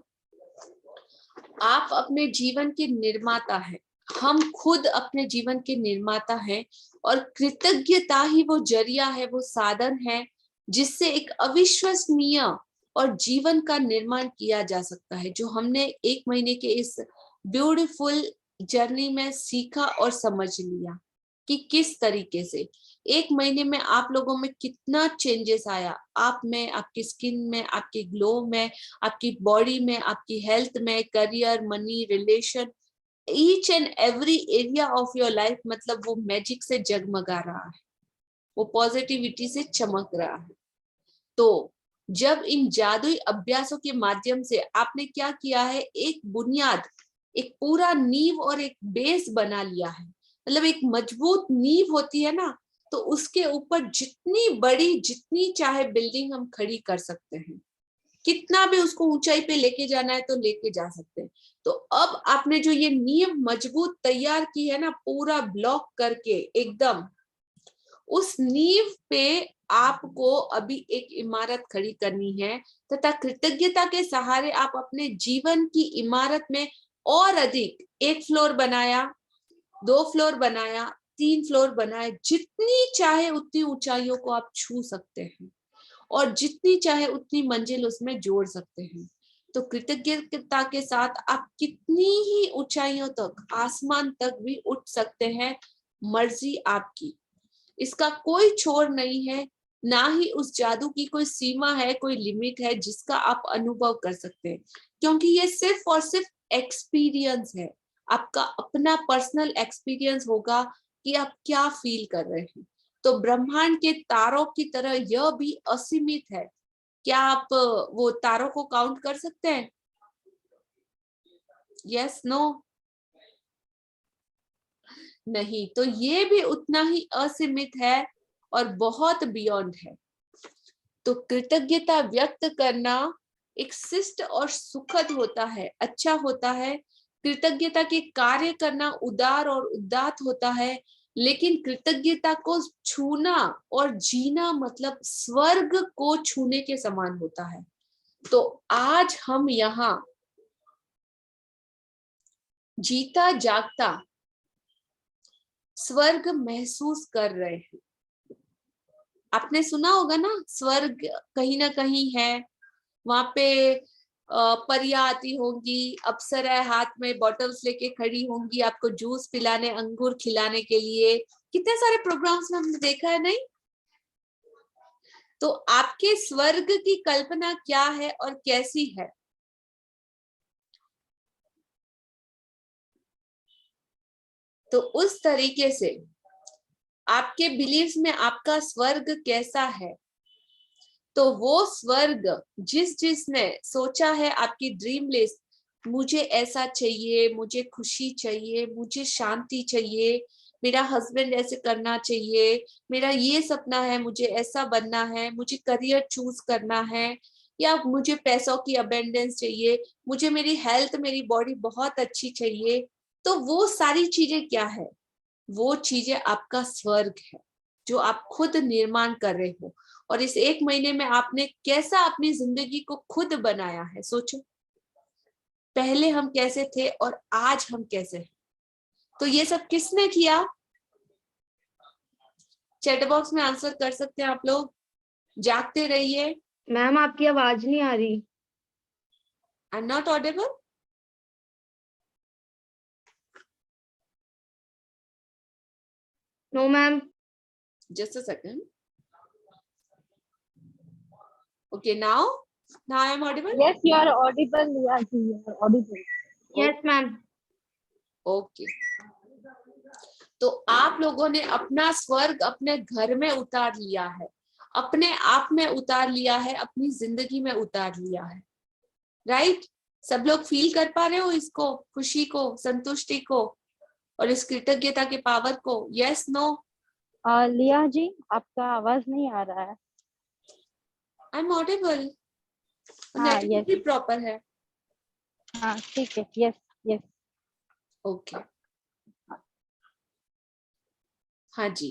आप अपने जीवन के निर्माता हैं। हम खुद अपने जीवन के निर्माता हैं और कृतज्ञता ही वो जरिया है, वो साधन है जिससे एक अविश्वसनीय और जीवन का निर्माण किया जा सकता है, जो हमने 1 महीने के इस ब्यूटीफुल जर्नी में सीखा और समझ लिया कि किस तरीके से 1 महीने में आप लोगों में कितना चेंजेस आया, आप में, आपकी स्किन में, आपके ग्लो में, आपकी बॉडी में, आपकी हेल्थ में, career, money, relation, each and every area of your life, मतलब वो मैजिक से जगमगा रहा है, वो पॉजिटिविटी से चमक रहा है। तो जब इन जादुई अभ्यासों के माध्यम से आपने क्या किया है, एक बुनियाद, एक पूरा नींव और एक बेस बना लिया है, मतलब एक मजबूत नींव होती है ना, तो उसके ऊपर जितनी बड़ी, जितनी चाहे बिल्डिंग हम खड़ी कर सकते हैं, कितना भी उसको ऊंचाई पे लेके जाना है तो लेके जा सकते हैं। तो अब आपने जो ये नींव मजबूत तैयार की है ना, पूरा ब्लॉक करके एकदम, उस नींव पे आपको अभी एक इमारत खड़ी करनी है, तथा कृतज्ञता के सहारे आप अपने जीवन की इमारत में और अधिक 1 फ्लोर बनाया, 2 फ्लोर बनाया, 3 फ्लोर बनाए, जितनी चाहे उतनी ऊंचाइयों को आप छू सकते हैं और जितनी चाहे उतनी मंजिल उसमें जोड़ सकते हैं। तो कृतज्ञता के साथ आप कितनी ही ऊंचाइयों तक, आसमान तक भी उठ सकते हैं, मर्जी आपकी, इसका कोई छोर नहीं है, ना ही उस जादू की कोई सीमा है, कोई लिमिट है जिसका आप अनुभव कर सकते हैं, क्योंकि ये सिर्फ और सिर्फ एक्सपीरियंस है, आपका अपना पर्सनल एक्सपीरियंस होगा कि आप क्या फील कर रहे हैं। तो ब्रह्मांड के तारों की तरह यह भी असीमित है। क्या आप वो तारों को काउंट कर सकते हैं? Yes, no? नहीं, तो ये भी उतना ही असीमित है और बहुत बियॉन्ड है। तो कृतज्ञता व्यक्त करना एक शिष्ट और सुखद होता है, अच्छा होता है। कृतज्ञता के कार्य करना उदार और उदात्त होता है, लेकिन कृतज्ञता को छूना और जीना मतलब स्वर्ग को छूने के समान होता है। तो आज हम यहाँ जीता जागता स्वर्ग महसूस कर रहे हैं। आपने सुना होगा ना, स्वर्ग कहीं ना कहीं है, वहां पे परियां आती होंगी, अप्सराएं हाथ में बॉटल्स लेके खड़ी होंगी आपको जूस पिलाने, अंगूर खिलाने के लिए। कितने सारे प्रोग्राम्स में हमने देखा है, नहीं? तो आपके स्वर्ग की कल्पना क्या है और कैसी है? तो उस तरीके से आपके बिलीव्स में आपका स्वर्ग कैसा है, तो वो स्वर्ग जिसने सोचा है, आपकी ड्रीम लिस्ट, मुझे ऐसा चाहिए, मुझे खुशी चाहिए, मुझे शांति चाहिए, मेरा हस्बैंड ऐसे करना चाहिए, मेरा ये सपना है, मुझे ऐसा बनना है, मुझे करियर चूज करना है, या मुझे पैसों की अबेंडेंस चाहिए, मुझे मेरी हेल्थ, मेरी बॉडी बहुत अच्छी चाहिए, तो वो सारी चीजें क्या है? वो चीजें आपका स्वर्ग है जो आप खुद निर्माण कर रहे हो। और इस 1 महीने में आपने कैसा अपनी जिंदगी को खुद बनाया है, सोचो। पहले हम कैसे थे और आज हम कैसे हैं? तो ये सब किसने किया? चैट बॉक्स में आंसर कर सकते हैं आप लोग। जागते रहिए। मैम आपकी आवाज नहीं आ रही। I am not audible? No ma'am. Just a second. Okay, now I am audible? Yes, you are audible. Yeah, you are audible. Yes ma'am. Okay, तो आप लोगों ने अपना स्वर्ग अपने घर में उतार लिया है, अपने आप में उतार लिया है, अपनी जिंदगी में उतार लिया है, राइट? सब लोग फील कर पा रहे हो इसको, खुशी को, संतुष्टि को और इस कृतज्ञता के पावर को? Yes, no? लिया जी, आपका आवाज नहीं आ रहा है। आई एम ऑडिबल, हाँ, नेटवर्क भी yes. प्रॉपर है? हाँ, ठीक है। Yes yes. ओके, हाँ जी।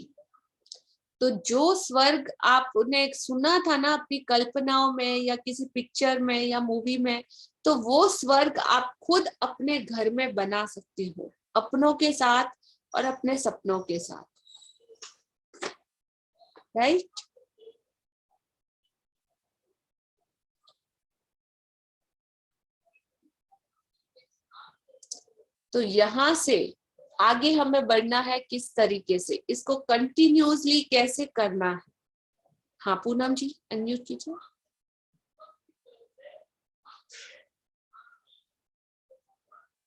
तो जो स्वर्ग आपने सुना था ना अपनी कल्पनाओं में या किसी पिक्चर में या मूवी में, तो वो स्वर्ग आप खुद अपने घर में बना सकते हो। अपनों के साथ और अपने सपनों के साथ, राइट। तो यहाँ से आगे हमें बढ़ना है किस तरीके से, इसको कंटिन्यूअसली कैसे करना है। हाँ पूनम जी अनम्यूट कीजिए।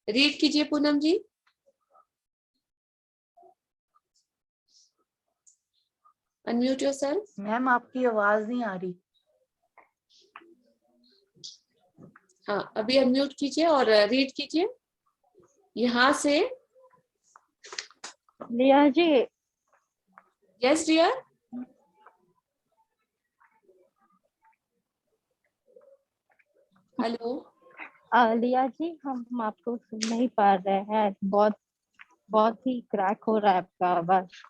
रीड कीजिए Poonam ji. Unmute yourself. Ma'am आपकी आवाज नहीं आ रही। हाँ अभी अनम्यूट कीजिए और रीड कीजिए यहाँ से। लिया जी, यस डियर। हेलो। लिया जी, हम आपको सुन नहीं पा रहे हैं, बहुत बहुत ही क्रैक हो रहा है आपका आवाज।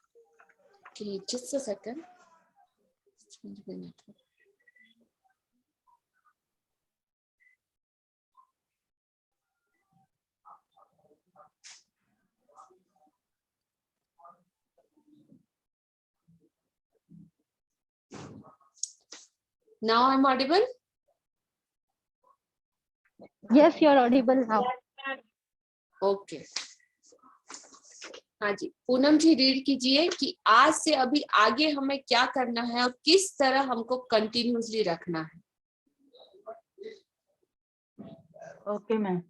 Just a second. Now I'm audible? Yes, you are audible now. Okay. हाँ जी पूनम जी रीड कीजिए कि आज से अभी आगे हमें क्या करना है और किस तरह हमको कंटिन्यूअसली रखना है। Okay ma'am.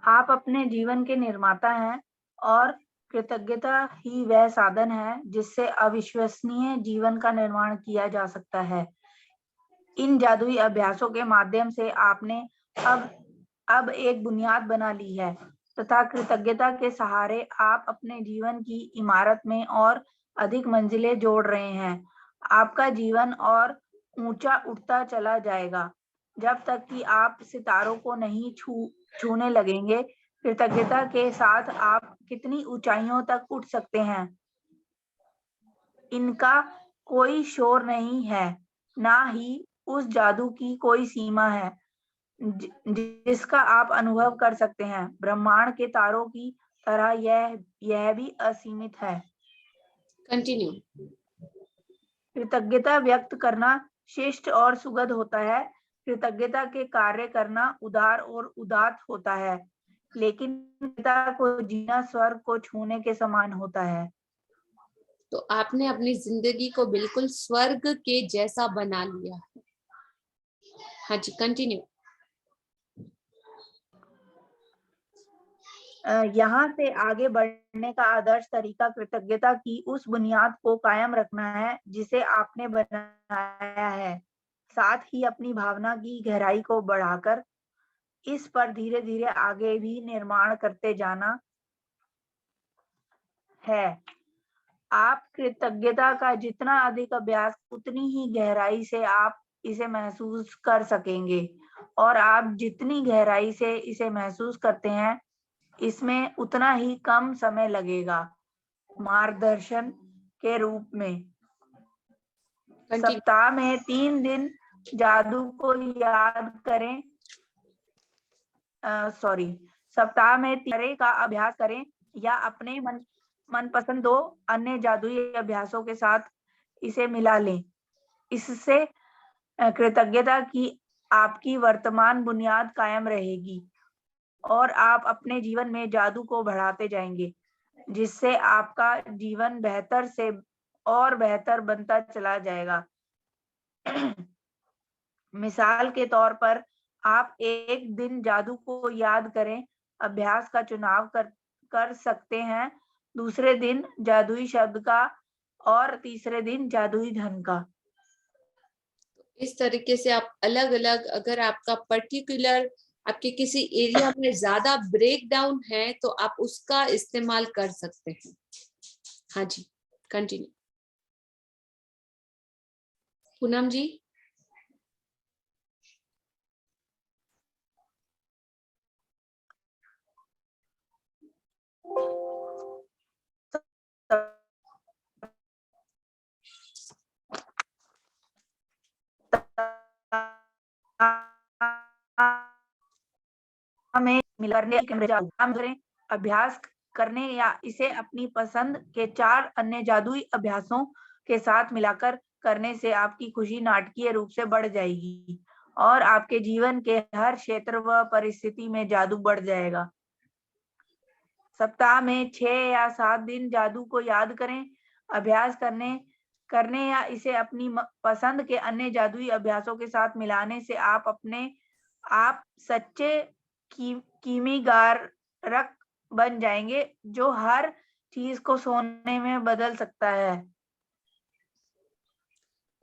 आप अपने जीवन के निर्माता हैं और कृतज्ञता ही वह साधन है जिससे अविश्वसनीय जीवन का निर्माण किया जा सकता है। इन जादुई अभ्यासों के माध्यम से आपने अब एक बुनियाद बना ली है तथा कृतज्ञता के सहारे आप अपने जीवन की इमारत में और अधिक मंजिलें जोड़ रहे हैं। आपका जीवन और ऊंचा उठता चला जाएगा जब तक कि आप सितारों को नहीं छूने लगेंगे। कृतज्ञता के साथ आप कितनी ऊंचाइयों तक उठ सकते हैं, इनका कोई शोर नहीं है, ना ही उस जादू की कोई सीमा है जिसका आप अनुभव कर सकते हैं। ब्रह्मांड के तारों की तरह यह भी असीमित है। कंटिन्यू। कृतज्ञता व्यक्त करना शिष्ट और सुगध होता है। कृतज्ञता के कार्य करना उदार और उदात्त होता है, लेकिन कृतज्ञता को जीना स्वर्ग को छूने के समान होता है। तो आपने अपनी जिंदगी को बिल्कुल स्वर्ग के जैसा बना लिया है। हाँ जी कंटिन्यू। यहाँ से आगे बढ़ने का आदर्श तरीका कृतज्ञता की उस बुनियाद को कायम रखना है जिसे आपने बनाया है, साथ ही अपनी भावना की गहराई को बढ़ाकर इस पर धीरे धीरे आगे भी निर्माण करते जाना है। आप कृतज्ञता का जितना अधिक अभ्यास उतनी ही गहराई से आप इसे महसूस कर सकेंगे, और आप जितनी गहराई से इसे महसूस करते हैं इसमें उतना ही कम समय लगेगा। मार्गदर्शन के रूप में सप्ताह में 3 दिन जादू को याद करें। सप्ताह में 3 तरह का अभ्यास करें या अपने मनपसंद 2 अन्य जादुई अभ्यासों के साथ इसे मिला लें। इससे कृतज्ञता की आपकी वर्तमान बुनियाद कायम रहेगी और आप अपने जीवन में जादू को बढ़ाते जाएंगे, जिससे आपका जीवन बेहतर से और बेहतर बनता चला जाएगा। मिसाल के तौर पर आप एक दिन जादू को याद करें अभ्यास का चुनाव कर सकते हैं, दूसरे दिन जादुई शब्द का और तीसरे दिन जादुई धन का। इस तरीके से आप अलग अलग, अगर आपका पर्टिकुलर आपके किसी एरिया में ज्यादा ब्रेक डाउन है तो आप उसका इस्तेमाल कर सकते हैं। हाँ जी कंटिन्यू। पूनम जी। हमें मिलने अभ्यास करने या इसे अपनी पसंद के 4 अन्य जादुई अभ्यासों के साथ मिलाकर करने से आपकी खुशी नाटकीय रूप से बढ़ जाएगी और आपके जीवन के हर क्षेत्र व परिस्थिति में जादू बढ़ जाएगा। सप्ताह में 6 या 7 दिन जादू को याद करें, अभ्यास करने या इसे अपनी पसंद के अन्य जादुई अभ्यासों के साथ मिलाने से आप अपने आप सच्चे कीमीगारक बन जाएंगे जो हर चीज को सोने में बदल सकता है।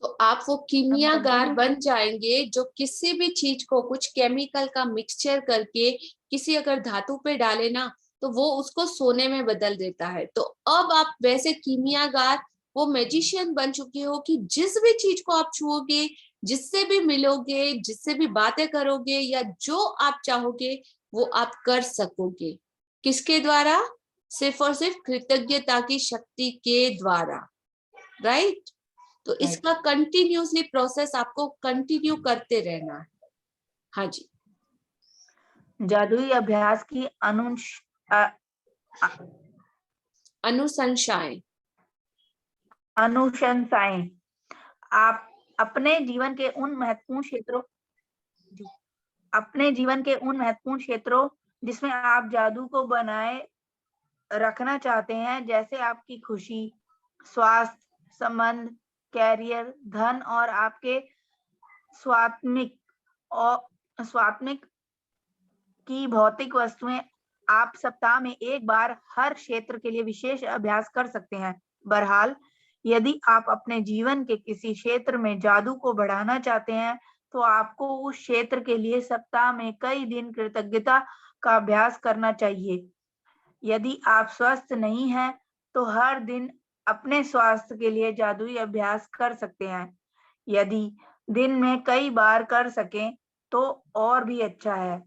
तो आप वो कीमियागार बन जाएंगे जो किसी भी चीज को कुछ केमिकल का मिक्सचर करके किसी अगर धातु पे डाले ना तो वो उसको सोने में बदल देता है। तो अब आप वैसे कीमियागार वो मैजिशियन बन चुके हो कि जिस भी चीज को आप छुओगे, जिससे भी मिलोगे, जिससे भी बातें करोगे या जो आप चाहोगे वो आप कर सकोगे। किसके द्वारा? सिर्फ और सिर्फ कृतज्ञता की शक्ति के द्वारा, राइट? तो इसका कंटिन्यूसली प्रोसेस आपको कंटिन्यू करते रहना है। हाँ जी। जादुई अभ्यास की अनुशंसाएं आप अपने जीवन के उन महत्वपूर्ण क्षेत्रों जिसमें आप जादू को बनाए रखना चाहते हैं, जैसे आपकी खुशी, स्वास्थ्य, संबंध, कैरियर, धन और आपके स्वात्मिक की भौतिक वस्तुएं। आप सप्ताह में एक बार हर क्षेत्र के लिए विशेष अभ्यास कर सकते हैं। बहरहाल, यदि आप अपने जीवन के किसी क्षेत्र में जादू को बढ़ाना चाहते हैं तो आपको उस क्षेत्र के लिए सप्ताह में कई दिन कृतज्ञता का अभ्यास करना चाहिए। यदि आप स्वस्थ नहीं हैं तो हर दिन अपने स्वास्थ्य के लिए जादुई अभ्यास कर सकते हैं। यदि दिन में कई बार कर सकें तो और भी अच्छा है।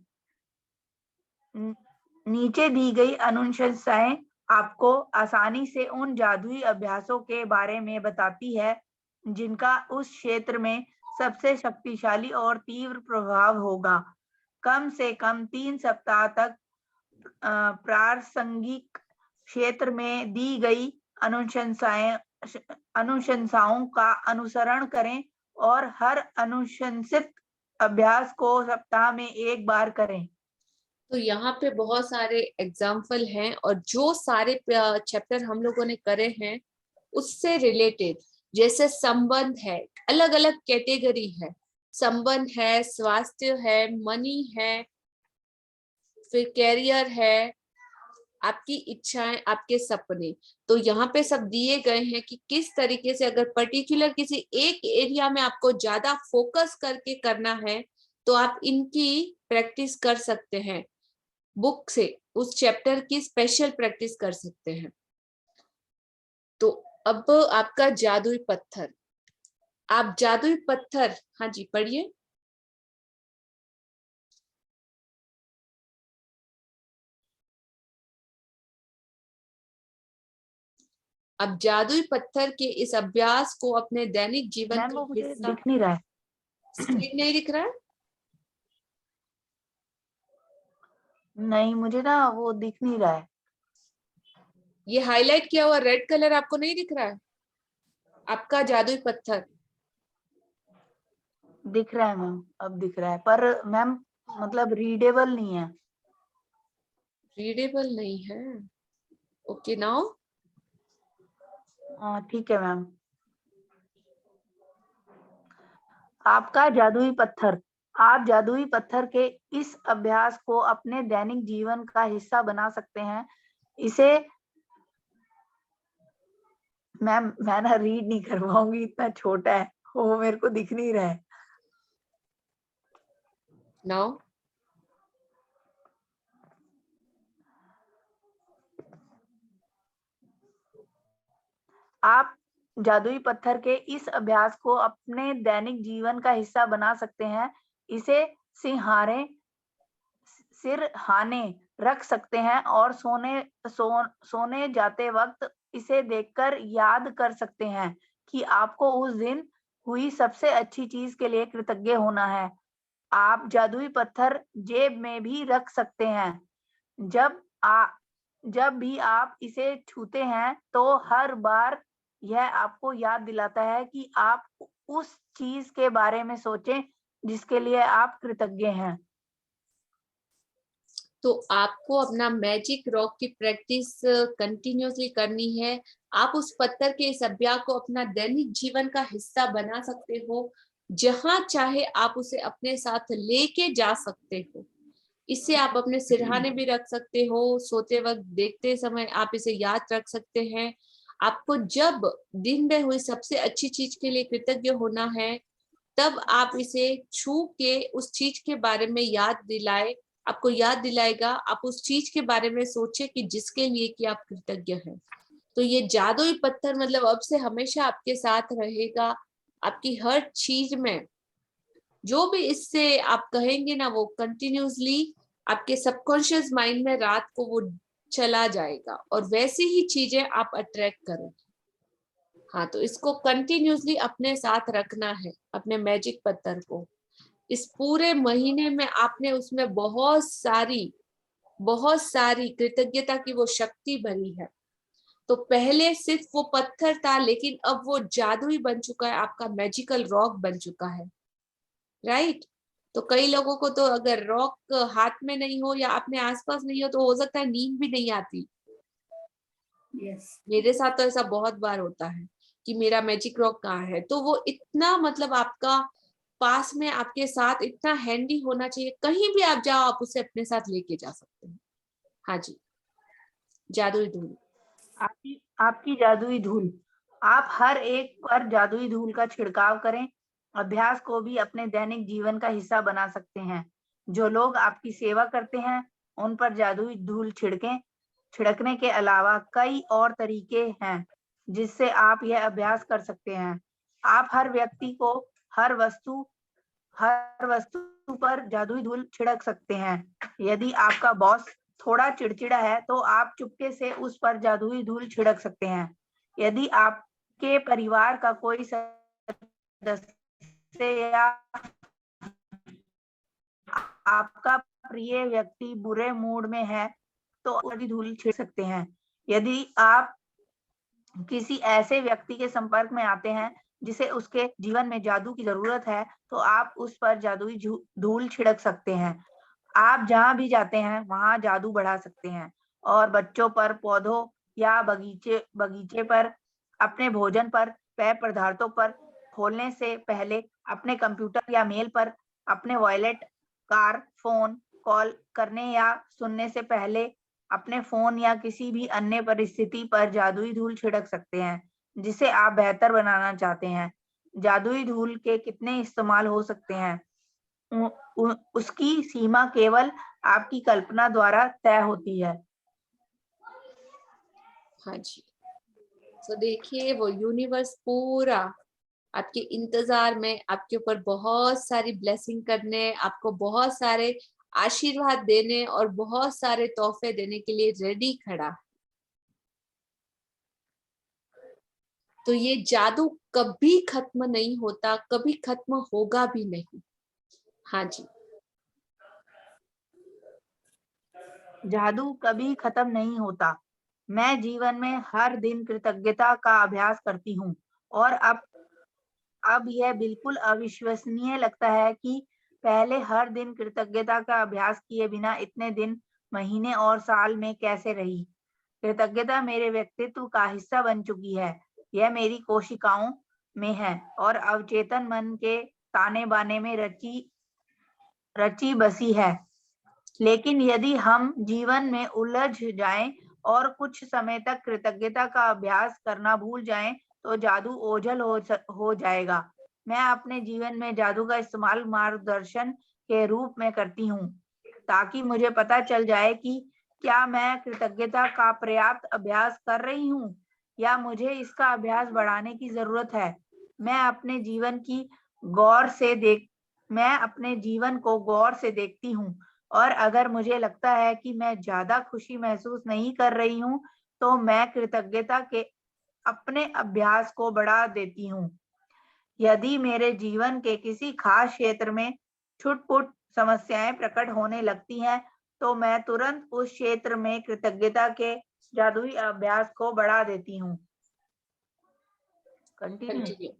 नीचे दी गई अनुशंसाएं आपको आसानी से उन जादुई अभ्यासों के बारे में बताती है जिनका उस क्षेत्र में सबसे शक्तिशाली और तीव्र प्रभाव होगा। कम से कम 3 सप्ताह तक प्रासंगिक क्षेत्र में दी गई अनुशंसाओं का अनुसरण करें और हर अनुशंसित अभ्यास को सप्ताह में एक बार करें। तो यहाँ पे बहुत सारे एग्जाम्पल हैं और जो सारे चैप्टर हम लोगों ने करे हैं उससे रिलेटेड, जैसे संबंध है, अलग अलग कैटेगरी है, संबंध है, स्वास्थ्य है, मनी है, फिर कैरियर है, आपकी इच्छाएं, आपके सपने। तो यहाँ पे सब दिए गए हैं कि किस तरीके से अगर पर्टिकुलर किसी एक एरिया में आपको ज्यादा फोकस करके करना है तो आप इनकी प्रैक्टिस कर सकते हैं। बुक से उस चैप्टर की स्पेशल प्रैक्टिस कर सकते हैं। तो अब आपका जादुई पत्थर, आप जादुई पत्थर, हाँ जी पढ़िए। अब जादुई पत्थर के इस अभ्यास को अपने दैनिक जीवन मैम का वो मुझे हिस्सा, दिख नहीं रहा है। स्क्रीन नहीं दिख रहा है? नहीं, मुझे ना वो दिख नहीं रहा है। ये हाईलाइट किया हुआ रेड कलर आपको नहीं दिख रहा है? आपका जादुई पत्थर दिख रहा है मैम, अब दिख रहा है, पर मैम मतलब रीडेबल नहीं है। रीडेबल नहीं है? ओके नाउ हाँ ठीक है मैम। आपका जादुई पत्थर, आप जादुई पत्थर के इस अभ्यास को अपने दैनिक जीवन का हिस्सा बना सकते हैं। इसे मैम मैं ना रीड नहीं कर पाऊंगी, इतना छोटा है वो, मेरे को दिख नहीं रहा है। नाउ आप जादुई पत्थर के इस अभ्यास को अपने दैनिक जीवन का हिस्सा बना सकते हैं। इसे सिरहाने रख सकते हैं और सोने जाते वक्त इसे देखकर याद कर सकते हैं कि आपको उस दिन हुई सबसे अच्छी चीज के लिए कृतज्ञ होना है। आप जादुई पत्थर जेब में भी रख सकते हैं। जब भी आप इसे छूते हैं तो हर बार यह आपको याद दिलाता है कि आप उस चीज के बारे में सोचें जिसके लिए आप कृतज्ञ हैं। तो आपको अपना मैजिक रॉक की प्रैक्टिस कंटिन्यूअसली करनी है। आप उस पत्थर के इस अभ्यास को अपना दैनिक जीवन का हिस्सा बना सकते हो, जहां चाहे आप उसे अपने साथ लेके जा सकते हो। इसे आप अपने सिरहाने भी रख सकते हो, सोते वक्त देखते समय आप इसे याद रख सकते हैं। आपको जब दिन में हुई सबसे अच्छी चीज के लिए कृतज्ञ होना है, तब आप इसे छू के उस चीज के बारे में याद दिलाए, आपको याद दिलाएगा। आप उस चीज के बारे में सोचे कि जिसके लिए कि आप कृतज्ञ हैं। तो ये जादुई पत्थर मतलब अब से हमेशा आपके साथ रहेगा, आपकी हर चीज में। जो भी इससे आप कहेंगे ना, वो कंटिन्यूसली आपके सबकॉन्शियस माइंड में रात को वो चला जाएगा और वैसी ही चीजें आप अट्रैक्ट करोगे। हाँ, तो इसको कंटिन्यूसली अपने साथ रखना है, अपने मैजिक पत्थर को। इस पूरे महीने में आपने उसमें बहुत सारी कृतज्ञता की वो शक्ति भरी है। तो पहले सिर्फ वो पत्थर था, लेकिन अब वो जादुई बन चुका है, आपका मैजिकल रॉक बन चुका है, राइट। तो कई लोगों को तो अगर रॉक हाथ में नहीं हो या अपने आसपास नहीं हो तो हो सकता है नींद भी नहीं आती। मेरे साथ तो ऐसा बहुत बार होता है कि मेरा मैजिक रॉक कहाँ है। तो वो इतना मतलब आपका पास में, आपके साथ इतना हैंडी होना चाहिए, कहीं भी आप जाओ आप उसे अपने साथ लेके जा सकते हैं। हाँ जी, जादुई धूल। आपकी जादुई धूल। आप हर एक पर जादुई धूल का छिड़काव करें। अभ्यास को भी अपने दैनिक जीवन का हिस्सा बना सकते हैं। जो लोग आपकी सेवा करते हैं उन पर जादुई धूल छिड़कें। छिड़कने के अलावा कई और तरीके हैं जिससे आप यह अभ्यास कर सकते हैं। आप हर व्यक्ति को हर वस्तु पर जादुई धूल छिड़क सकते हैं। यदि आपका बॉस थोड़ा चिड़चिड़ा है तो आप चुपके से उस पर जादुई धूल छिड़क सकते हैं। यदि आपके परिवार का कोई सदस्य या आपका प्रिय व्यक्ति बुरे मूड में है तो जादुई धूल छिड़क सकते हैं। यदि आप किसी ऐसे व्यक्ति के संपर्क में आते हैं जिसे उसके जीवन में जादू की जरूरत है तो आप उस पर जादुई धूल छिड़क सकते हैं। आप जहां भी जाते हैं वहां जादू बढ़ा सकते हैं और बच्चों पर, पौधों या बगीचे पर, अपने भोजन पर, पेय पदार्थों पर, खोलने से पहले अपने कंप्यूटर या मेल पर, अपने वॉलेट, कार, फोन कॉल करने या सुनने से पहले अपने फोन या किसी भी अन्य परिस्थिति पर जादुई धूल छिड़क सकते हैं जिसे आप बेहतर बनाना चाहते हैं। जादुई धूल के कितने इस्तेमाल हो सकते हैं उसकी सीमा केवल आपकी कल्पना द्वारा तय होती है। हाँ जी, तो देखिए वो यूनिवर्स पूरा आपके इंतजार में, आपके ऊपर बहुत सारी ब्लेसिंग करने, आपको बहुत सारे आशीर्वाद देने और बहुत सारे तोहफे देने के लिए रेडी खड़ा। तो ये जादू कभी खत्म नहीं होता, कभी खत्म होगा भी नहीं। हाँ जी, जादू कभी खत्म नहीं होता। मैं जीवन में हर दिन कृतज्ञता का अभ्यास करती हूँ और अब यह बिल्कुल अविश्वसनीय लगता है कि पहले हर दिन कृतज्ञता का अभ्यास किए बिना इतने दिन, महीने और साल में कैसे रही। कृतज्ञता मेरे व्यक्तित्व का हिस्सा बन चुकी है। यह मेरी कोशिकाओं में है और अवचेतन मन के ताने बाने में रची बसी है। लेकिन यदि हम जीवन में उलझ जाएं और कुछ समय तक कृतज्ञता का अभ्यास करना भूल जाएं, तो जादू ओझल हो जाएगा। मैं अपने जीवन में जादू का इस्तेमाल मार्गदर्शन के रूप में करती हूँ ताकि मुझे पता चल जाए कि क्या मैं कृतज्ञता का पर्याप्त अभ्यास कर रही हूँ या मुझे इसका अभ्यास बढ़ाने की जरूरत है। मैं अपने जीवन को गौर से देखती हूँ और अगर मुझे लगता है कि मैं ज्यादा खुशी महसूस नहीं कर रही हूँ तो मैं कृतज्ञता के अपने अभ्यास को बढ़ा देती हूँ। यदि मेरे जीवन के किसी खास क्षेत्र में छुटपुट समस्याएं प्रकट होने लगती हैं तो मैं तुरंत उस क्षेत्र में कृतज्ञता के जादुई अभ्यास को बढ़ा देती हूँ। कंटिन्यू। कंटिन्यू।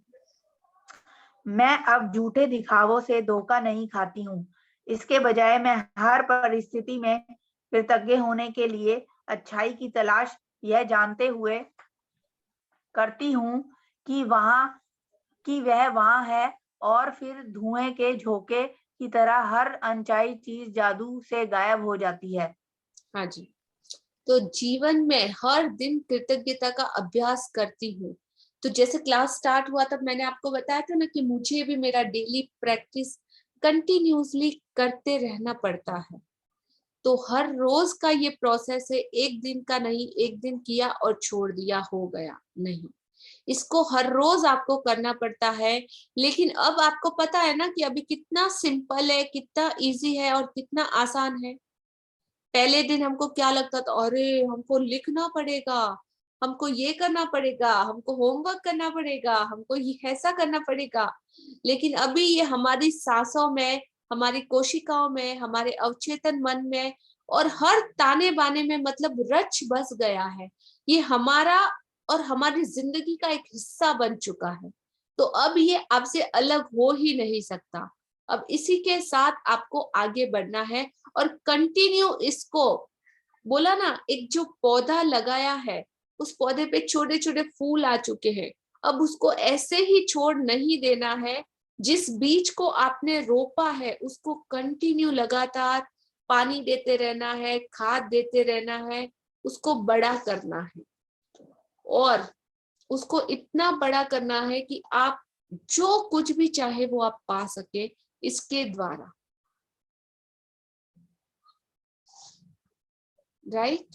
मैं अब झूठे दिखावों से धोखा नहीं खाती हूँ। इसके बजाय मैं हर परिस्थिति में कृतज्ञ होने के लिए अच्छाई की तलाश यह जानते हुए करती हूँ कि वह वहाँ है, और फिर धुएं के झोंके की तरह हर अनचाही चीज जादू से गायब हो जाती है। हाँ जी, तो जीवन में हर दिन कृतज्ञता का अभ्यास करती हूँ। तो जैसे क्लास स्टार्ट हुआ तब मैंने आपको बताया था ना कि मुझे भी मेरा डेली प्रैक्टिस कंटिन्यूसली करते रहना पड़ता है। तो हर रोज का ये प्रोसेस है, एक दिन का नहीं, एक दिन किया और छोड़ दिया हो गया नहीं, इसको हर रोज आपको करना पड़ता है। लेकिन अब आपको पता है ना कि अभी कितना सिंपल है, कितना इजी है और कितना आसान है। पहले दिन हमको क्या लगता था, अरे हमको लिखना पड़ेगा, हमको ये करना पड़ेगा, हमको होमवर्क करना पड़ेगा, हमको ये ऐसा करना पड़ेगा। लेकिन अभी ये हमारी सांसों में, हमारी कोशिकाओं में, हमारे अवचेतन मन में और हर ताने बाने में मतलब रच बस गया है। ये हमारा और हमारी जिंदगी का एक हिस्सा बन चुका है। तो अब ये आपसे अलग हो ही नहीं सकता। अब इसी के साथ आपको आगे बढ़ना है और कंटिन्यू इसको, बोला ना, एक जो पौधा लगाया है उस पौधे पे छोटे छोटे फूल आ चुके हैं, अब उसको ऐसे ही छोड़ नहीं देना है। जिस बीज को आपने रोपा है उसको कंटिन्यू लगातार पानी देते रहना है, खाद देते रहना है, उसको बड़ा करना है और उसको इतना बड़ा करना है कि आप जो कुछ भी चाहे वो आप पा सके इसके द्वारा। राइट?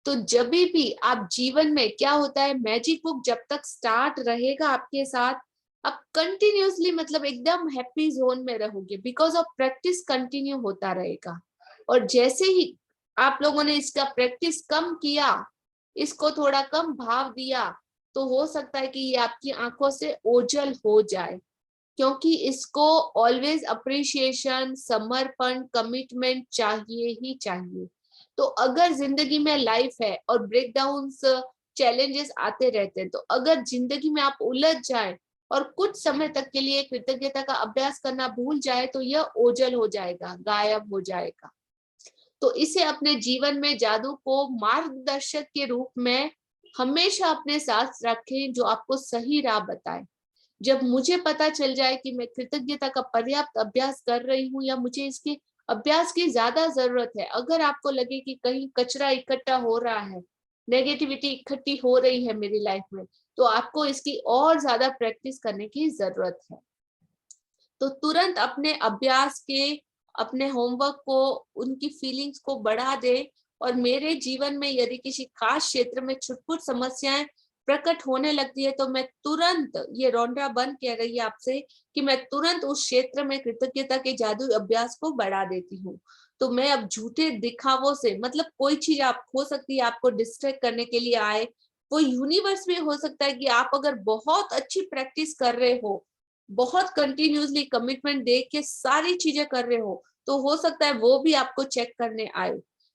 तो जब भी आप जीवन में, क्या होता है, मैजिक बुक जब तक स्टार्ट रहेगा आपके साथ, आप कंटिन्यूअसली मतलब एकदम हैप्पी जोन में रहोगे, बिकॉज ऑफ प्रैक्टिस कंटिन्यू होता रहेगा। और जैसे ही आप लोगों ने इसका प्रैक्टिस कम किया, इसको थोड़ा कम भाव दिया, तो हो सकता है कि ये आपकी आंखों से ओझल हो जाए, क्योंकि इसको ऑलवेज अप्रिशिएशन, समर्पण, कमिटमेंट चाहिए ही चाहिए। तो अगर जिंदगी में लाइफ है और ब्रेकडाउन्स, चैलेंजेस आते रहते हैं, तो अगर जिंदगी में आप उलझ जाए और कुछ समय तक के लिए कृतज्ञता का अभ्यास करना भूल जाए, तो यह ओझल हो जाएगा, गायब हो जाएगा। तो इसे अपने जीवन में जादू को मार्गदर्शक के रूप में हमेशा अपने साथ रखें, जो आपको सही राह बताए। जब मुझे पता चल जाए कि मैं कृतज्ञता का पर्याप्त अभ्यास कर रही हूँ या मुझे इसके अभ्यास की ज्यादा जरूरत है, अगर आपको लगे कि कहीं कचरा इकट्ठा हो रहा है, नेगेटिविटी इकट्ठी हो रही है मेरी लाइफ में, तो आपको इसकी और ज्यादा प्रैक्टिस करने की जरूरत है। तो तुरंत अपने अभ्यास के, अपने होमवर्क को, उनकी फीलिंग्स को बढ़ा दे। और मेरे जीवन में यदि किसी खास क्षेत्र में छुटपुट समस्याएं प्रकट होने लगती है, तो मैं तुरंत, ये रौंडा बन कह रही है आपसे, कि मैं तुरंत उस क्षेत्र में कृतज्ञता के जादू अभ्यास को बढ़ा देती हूँ। तो मैं अब झूठे दिखावों से, मतलब कोई चीज आप हो सकती है आपको डिस्ट्रैक्ट करने के लिए आए, वो यूनिवर्स में हो सकता है कि आप अगर बहुत अच्छी प्रैक्टिस कर रहे हो, बहुत कंटिन्यूसली कमिटमेंट दे के सारी चीजें कर रहे हो हो सकता है वो भी आपको चेक करने आए।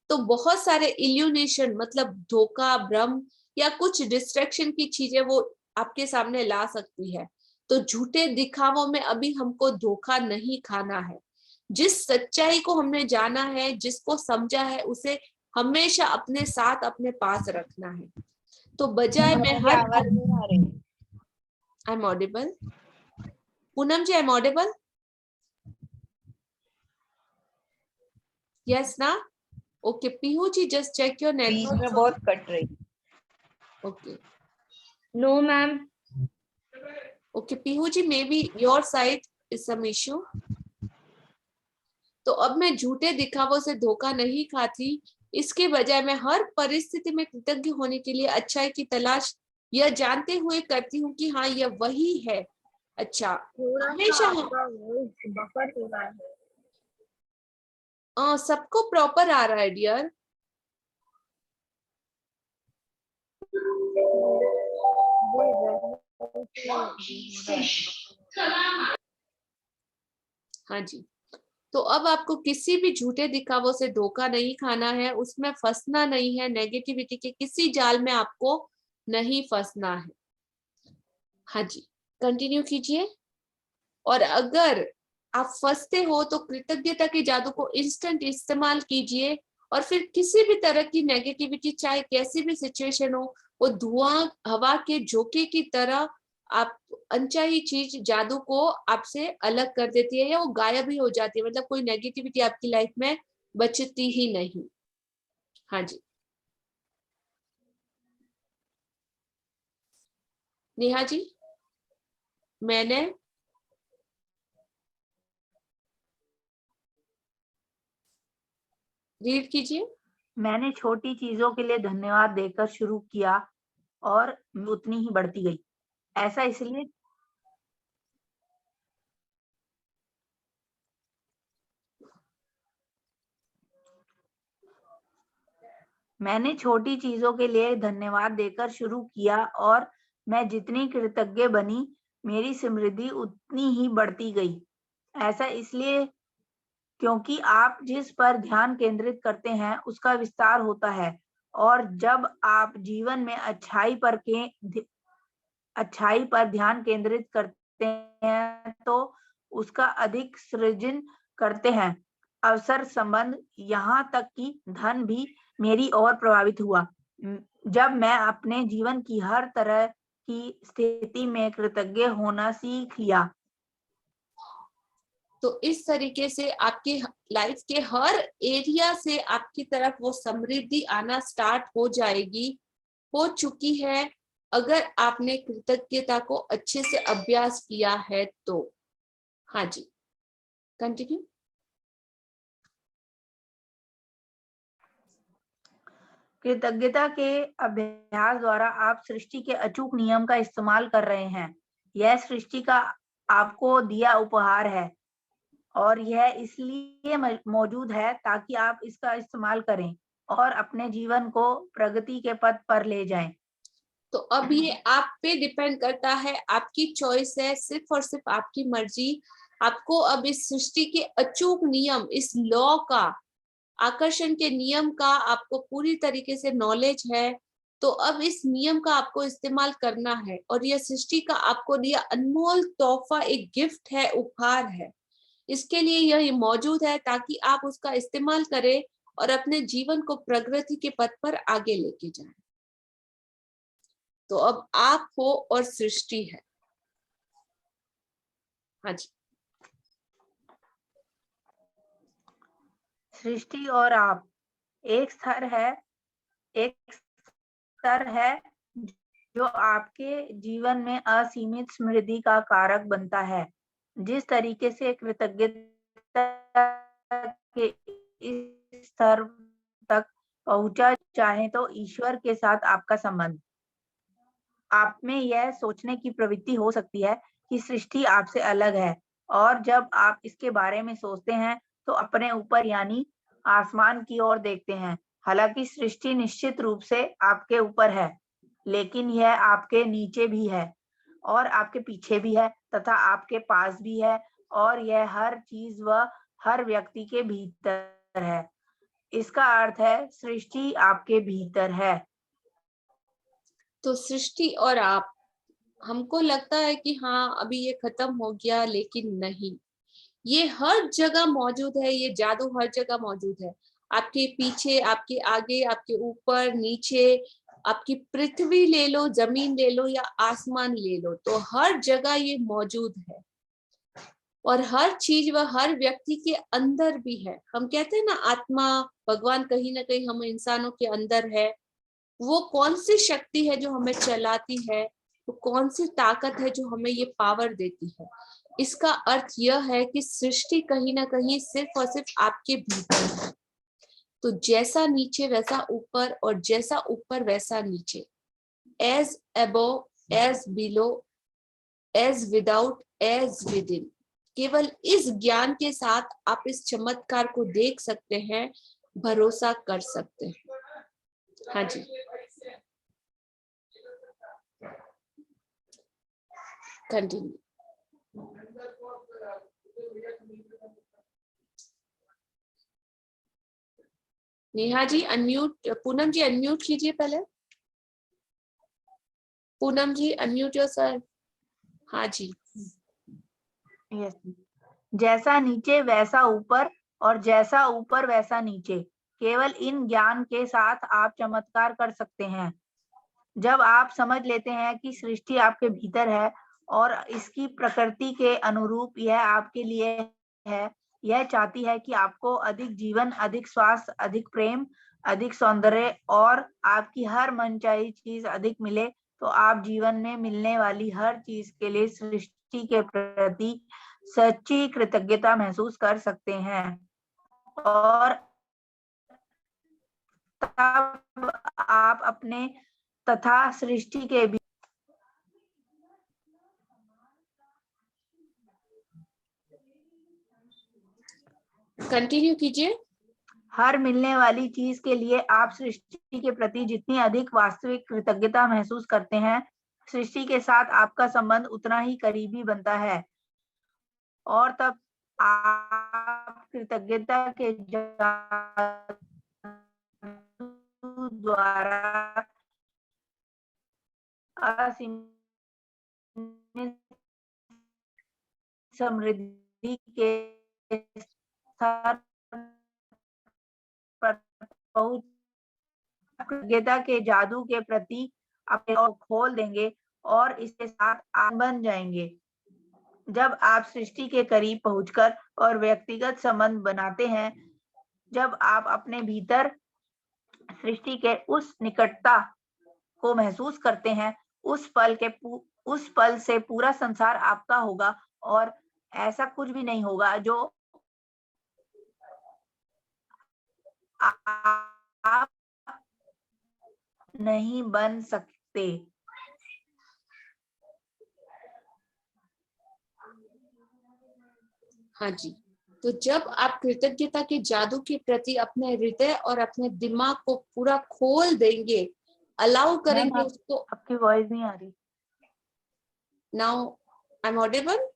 तो बहुत सारे इल्यूनेशन, मतलब धोखा, भ्रम या कुछ डिस्ट्रैक्शन की चीजें वो आपके सामने ला सकती है। तो झूठे दिखावों में अभी हमको धोखा नहीं खाना है। जिस सच्चाई को हमने जाना है, जिसको समझा है, उसे हमेशा अपने साथ, अपने पास रखना है। तो बजाय में हर, I am audible? Poonam ji, I am audible? Yes ना? Okay Peehu ji, just check your बीच नेटवर्क। में बहुत कट रही। Okay no ma'am. Okay Peehu ji, may be your side is some issue. तो अब मैं झूठे दिखावों से धोखा नहीं खाती, इसके बजाय मैं हर परिस्थिति में कृतज्ञ होने के लिए अच्छाई की तलाश यह जानते हुए करती हूँ कि हाँ, यह वही है। अच्छा, हमेशा बफर हो रहा है। सबको प्रॉपर आ रहा है डियर? हाँ जी। तो अब आपको किसी भी झूठे दिखावों से धोखा नहीं खाना है, उसमें फंसना नहीं है, नेगेटिविटी के किसी जाल में आपको नहीं फंसना है। हाँ जी, कंटिन्यू कीजिए। और अगर आप फंसते हो तो कृतज्ञता के जादू को इंस्टेंट इस्तेमाल कीजिए, और फिर किसी भी तरह की नेगेटिविटी, चाहे कैसी भी सिचुएशन हो, वो धुआं हवा के झोंके की तरह आप अनचाही चीज जादू को आपसे अलग कर देती है, या वो गायब ही हो जाती है। मतलब कोई नेगेटिविटी आपकी लाइफ में बचती ही नहीं। हाँ जी, नेहा जी, मैंने रीड कीजिए। मैंने छोटी चीजों के लिए धन्यवाद देकर शुरू किया और उतनी ही बढ़ती गई। ऐसा इसलिए मैंने छोटी चीजों के लिए धन्यवाद देकर शुरू किया और मैं जितनी कृतज्ञ बनी, मेरी समृद्धि उतनी ही बढ़ती गई। ऐसा इसलिए क्योंकि आप जिस पर ध्यान केंद्रित करते हैं, उसका विस्तार होता है, और जब आप जीवन में अच्छाई पर ध्यान केंद्रित करते हैं, तो उसका अधिक सृजन करते हैं। अवसर, संबंध, यहाँ तक कि धन भी मेरी ओर प्रभावित हुआ। जब मैं अपने जीवन की हर तरह की स्थिति में कृतज्ञ होना सीख लिया। तो इस तरीके से आपकी लाइफ के हर एरिया से आपकी तरफ वो समृद्धि आना स्टार्ट हो जाएगी, हो चुकी है, अगर आपने कृतज्ञता को अच्छे से अभ्यास किया है तो। हाँ जी, कंटिन्यू। कृतज्ञता के अभ्यास द्वारा आप सृष्टि के अचूक नियम का इस्तेमाल कर रहे हैं। यह सृष्टि का आपको दिया उपहार है, और यह इसलिए मौजूद है ताकि आप इसका इस्तेमाल करें और अपने जीवन को प्रगति के पथ पर ले जाएं। तो अब ये आप पे डिपेंड करता है, आपकी चॉइस है, सिर्फ और सिर्फ आपकी मर्जी। आपको अब इस सृष्टि के अचूक नियम, इस लॉ का, आकर्षण के नियम का आपको पूरी तरीके से नॉलेज है। तो अब इस नियम का आपको इस्तेमाल करना है, और यह सृष्टि का आपको दिया अनमोल तोहफा, एक गिफ्ट है, उपहार है। इसके लिए यह मौजूद है ताकि आप उसका इस्तेमाल करें और अपने जीवन को प्रगति के पथ पर आगे लेके जाएं। तो अब आप हो और सृष्टि है। हाँ जी, सृष्टि और आप एक स्तर है जो आपके जीवन में असीमित समृद्धि का कारक बनता है। जिस तरीके से कृतज्ञता के इस स्तर तक पहुंचा चाहे, तो ईश्वर के साथ आपका संबंध। आप में यह सोचने की प्रवृत्ति हो सकती है कि सृष्टि आपसे अलग है, और जब आप इसके बारे में सोचते हैं तो अपने ऊपर यानी आसमान की ओर देखते हैं। हालांकि सृष्टि निश्चित रूप से आपके ऊपर है, लेकिन यह आपके नीचे भी है, और आपके पीछे भी है, तथा आपके पास भी है, और यह हर चीज व हर व्यक्ति के भीतर है। इसका अर्थ है सृष्टि आपके भीतर है। तो सृष्टि और आप, हमको लगता है कि हाँ अभी ये खत्म हो गया, लेकिन नहीं, ये हर जगह मौजूद है, ये जादू हर जगह मौजूद है। आपके पीछे, आपके आगे, आपके ऊपर, नीचे, आपकी पृथ्वी ले लो, जमीन ले लो, या आसमान ले लो, तो हर जगह ये मौजूद है। और हर चीज व हर व्यक्ति के अंदर भी है। हम कहते हैं ना, आत्मा, भगवान कहीं ना कहीं हम इंसानों के अंदर है। वो कौन सी शक्ति है जो हमें चलाती है, वो कौन सी ताकत है जो हमें ये पावर देती है। इसका अर्थ यह है कि सृष्टि कहीं ना कहीं सिर्फ और सिर्फ आपके भीतर है। तो जैसा नीचे वैसा ऊपर, और जैसा ऊपर वैसा नीचे। As above, as below, as without, as within. केवल इस ज्ञान के साथ आप इस चमत्कार को देख सकते हैं, भरोसा कर सकते हैं। हाँ जी, continue. Neha ji unmute, Poonam ji unmute कीजिए पहले। Poonam ji unmute yourself. हाँ जी। यस। जैसा नीचे वैसा ऊपर और जैसा ऊपर वैसा नीचे, केवल इन ज्ञान के साथ आप चमत्कार कर सकते हैं। जब आप समझ लेते हैं कि सृष्टि आपके भीतर है और इसकी प्रकृति के अनुरूप यह आपके लिए है, यह चाहती है कि आपको अधिक जीवन, अधिक स्वास्थ्य, अधिक प्रेम, अधिक सौंदर्य और आपकी हर मनचाही चीज अधिक मिले, तो आप जीवन में मिलने वाली हर चीज के लिए सृष्टि के प्रति सच्ची कृतज्ञता महसूस कर सकते हैं। और तब आप अपने तथा सृष्टि के बीच कंटिन्यू कीजिए। हर मिलने वाली चीज के लिए आप सृष्टि के प्रति जितनी अधिक वास्तविक कृतज्ञता महसूस करते हैं, सृष्टि के साथ आपका संबंध उतना ही करीबी बनता है। और तब आप कृतज्ञता के जादू द्वारा असीमित समृद्धि के स्तर पर पहुंच कृतज्ञता के जादू के प्रति अपने और खोल देंगे और इसके साथ आप बन जाएंगे। जब आप सृष्टि के करीब पहुंचकर और व्यक्तिगत संबंध बनाते हैं, जब आप अपने भीतर सृष्टि के उस निकटता को महसूस करते हैं, उस पल से पूरा संसार आपका होगा और ऐसा कुछ भी नहीं होगा जो आप नहीं बन सकते। हाँ जी। तो जब आप कृतज्ञता के जादू के प्रति अपने हृदय और अपने दिमाग को पूरा खोल देंगे, अलाउ करेंगे उसको। आपकी वॉइस नहीं आ रही। Now I am audible?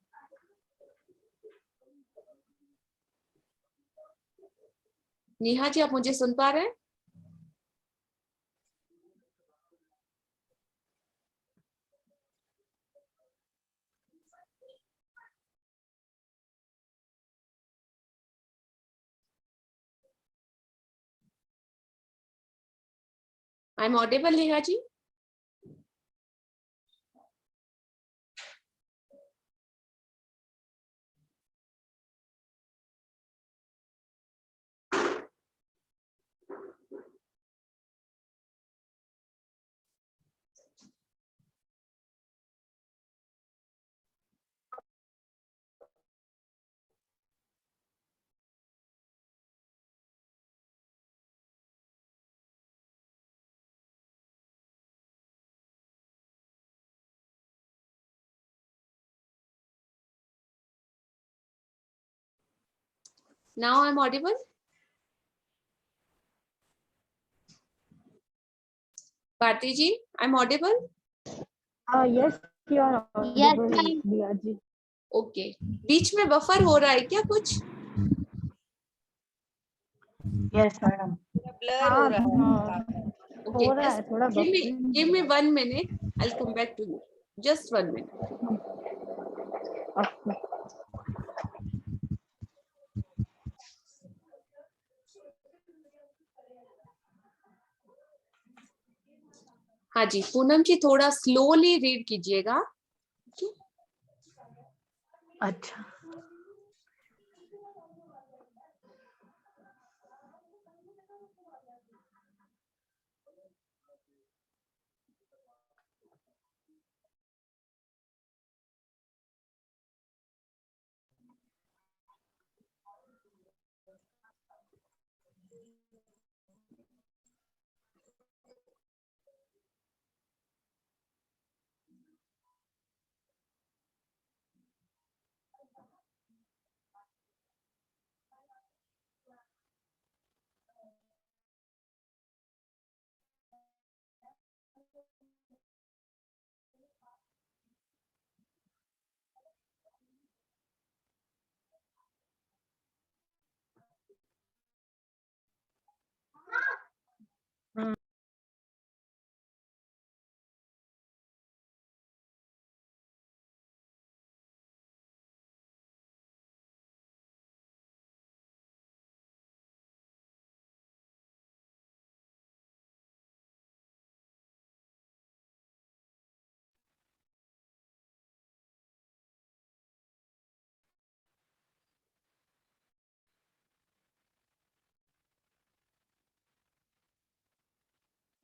Neha ji आप मुझे सुन पा रहे हैं? I am audible Neha ji? Now I'm audible? Bharti ji, I'm audible? Yes, you are audible, Diya ji. Okay. बीच में बफर हो रहा है क्या कुछ? Yes madam. ब्लर हो रहा है। Okay, हो रहा है just थोड़ा give me 1 minute. I'll come back to you. Just 1 minute. Okay. हाँ जी, पूनम जी थोड़ा स्लोली रीड कीजिएगा। अच्छा।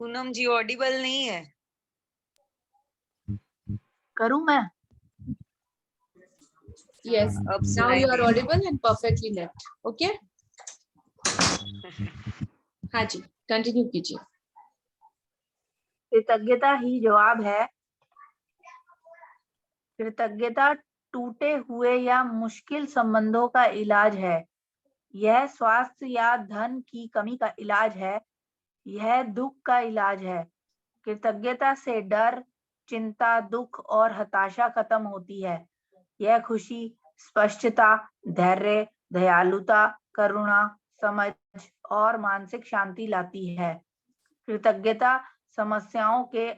पूनम जी ऑडिबल नहीं है। करूं मैं? यस, अब नाउ सुनाई यू आर दे रहा Audible and perfectly net. Okay, हाँ जी, कंटिन्यू कीजिए। कृतज्ञता ही जवाब है। कृतज्ञता टूटे हुए या मुश्किल संबंधों का इलाज है। यह स्वास्थ्य या धन की कमी का इलाज है। यह दुख का इलाज है। कृतज्ञता से डर, चिंता, दुख और हताशा खत्म होती है। यह खुशी, स्पष्टता, धैर्य, दयालुता, करुणा, समझ और मानसिक शांति लाती है। कृतज्ञता समस्याओं के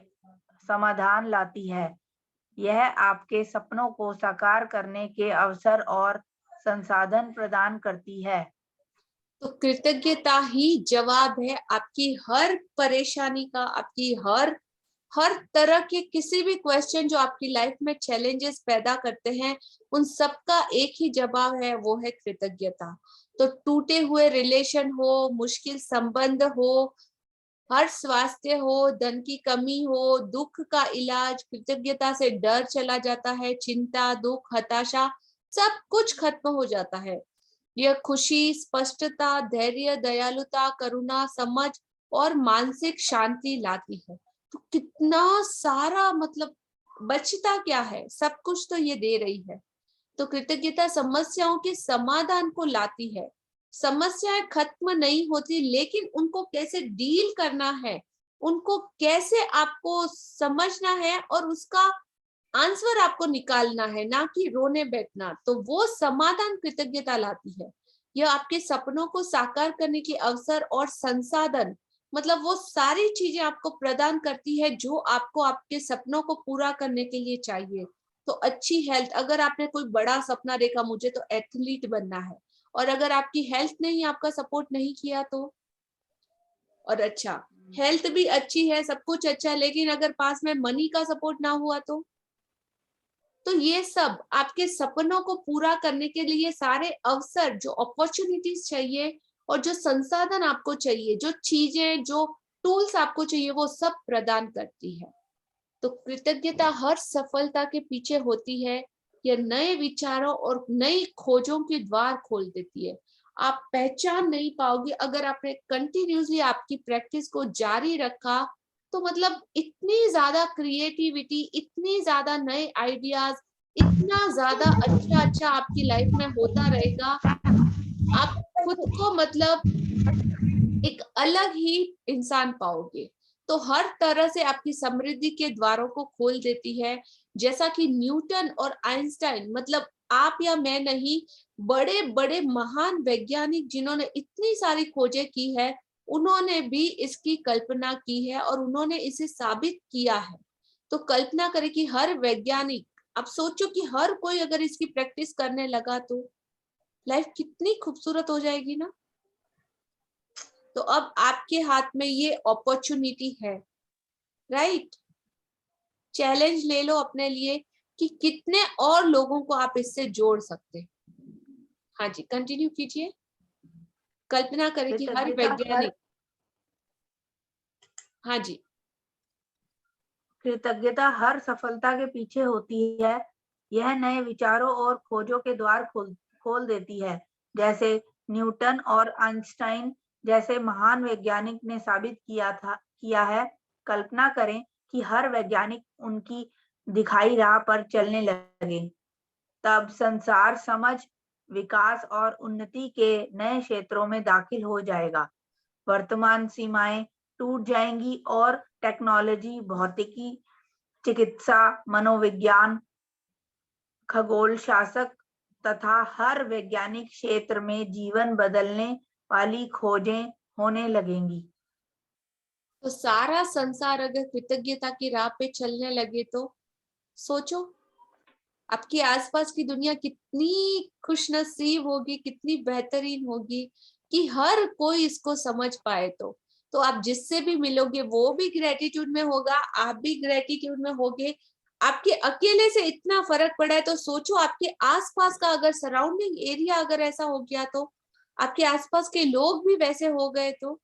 समाधान लाती है। यह आपके सपनों को साकार करने के अवसर और संसाधन प्रदान करती है। तो कृतज्ञता ही जवाब है आपकी हर परेशानी का, आपकी हर तरह के किसी भी क्वेश्चन जो आपकी लाइफ में चैलेंजेस पैदा करते हैं, उन सब का एक ही जवाब है, वो है कृतज्ञता। तो टूटे हुए रिलेशन हो, मुश्किल संबंध हो, हर स्वास्थ्य हो, धन की कमी हो, दुख का इलाज, कृतज्ञता से डर चला जाता है, चिंता, दुख, हताशा सब कुछ खत्म हो जाता है। यह खुशी, स्पष्टता, धैर्य, दयालुता, करुणा, समझ और मानसिक शांति लाती है। तो कितना सारा मतलब बचता क्या है, सब कुछ तो ये दे रही है। तो कृतज्ञता समस्याओं के समाधान को लाती है। समस्याएं खत्म नहीं होती, लेकिन उनको कैसे डील करना है, उनको कैसे आपको समझना है और उसका आंसर आपको निकालना है, ना कि रोने बैठना। तो वो समाधान कृतज्ञता लाती है। यह आपके सपनों को साकार करने के अवसर और संसाधन, मतलब वो सारी चीजें आपको प्रदान करती है जो आपको आपके सपनों को पूरा करने के लिए चाहिए। तो अच्छी हेल्थ, अगर आपने कोई बड़ा सपना देखा मुझे तो एथलीट बनना है, और अगर आपकी हेल्थ ने ही आपका सपोर्ट नहीं किया तो, और अच्छा हेल्थ भी अच्छी है, सब कुछ अच्छा है, लेकिन अगर पास में मनी का सपोर्ट ना हुआ तो ये सब आपके सपनों को पूरा करने के लिए सारे अवसर, जो अपॉर्चुनिटीज चाहिए और जो संसाधन आपको चाहिए, जो चीजें, जो टूल्स आपको चाहिए, वो सब प्रदान करती है। तो कृतज्ञता हर सफलता के पीछे होती है। यह नए विचारों और नई खोजों के द्वार खोल देती है। आप पहचान नहीं पाओगे अगर आपने कंटिन्यूसली आपकी प्रैक्टिस को जारी रखा, तो मतलब इतनी ज्यादा क्रिएटिविटी, इतनी ज्यादा नए आइडियाज, इतना ज्यादा अच्छा आपकी लाइफ में होता रहेगा। आप खुद को मतलब एक अलग ही इंसान पाओगे। तो हर तरह से आपकी समृद्धि के द्वारों को खोल देती है। जैसा कि न्यूटन और आइंस्टाइन, मतलब आप या मैं नहीं, बड़े बड़े महान वैज्ञानिक जिन्होंने इतनी सारी खोजें की है, उन्होंने भी इसकी कल्पना की है और उन्होंने इसे साबित किया है। तो कल्पना करें कि हर वैज्ञानिक, अब सोचो कि हर कोई अगर इसकी प्रैक्टिस करने लगा तो लाइफ कितनी खूबसूरत हो जाएगी ना। तो अब आपके हाथ में ये अपॉर्चुनिटी है, राइट? चैलेंज ले लो अपने लिए कि कितने और लोगों को आप इससे जोड़ सकते हैं। हाँ जी, कंटिन्यू कीजिए। कल्पना करें कि हर वैज्ञानिक, हाँ जी, कृतज्ञता हर सफलता के पीछे होती है। यह नए विचारों और खोजों के द्वार खोल देती है। जैसे न्यूटन और आइंस्टाइन जैसे महान वैज्ञानिक ने साबित किया है। कल्पना करें कि हर वैज्ञानिक उनकी दिखाई राह पर चलने लगे, तब संसार समझ, विकास और उन्नति के नए क्षेत्रों में दाखिल हो जाएगा। वर्तमान सीमाएं टूट जाएंगी और टेक्नोलॉजी, भौतिकी, चिकित्सा, मनोविज्ञान, खगोल शास्त्र तथा हर वैज्ञानिक क्षेत्र में जीवन बदलने वाली खोजें होने लगेंगी। तो सारा संसार अगर कृतज्ञता की राह पे चलने लगे तो सोचो आपके आसपास की दुनिया कितनी खुशनसीब होगी, कितनी बेहतरीन होगी कि हर कोई इसको समझ पाए। तो आप जिससे भी मिलोगे वो भी ग्रेटिट्यूड में होगा, आप भी ग्रेटिट्यूड में होगे। आपके अकेले से इतना फर्क पड़ा है, तो सोचो आपके आसपास का अगर सराउंडिंग एरिया अगर ऐसा हो गया, तो आपके आसपास के लोग भी वैसे हो गए, तो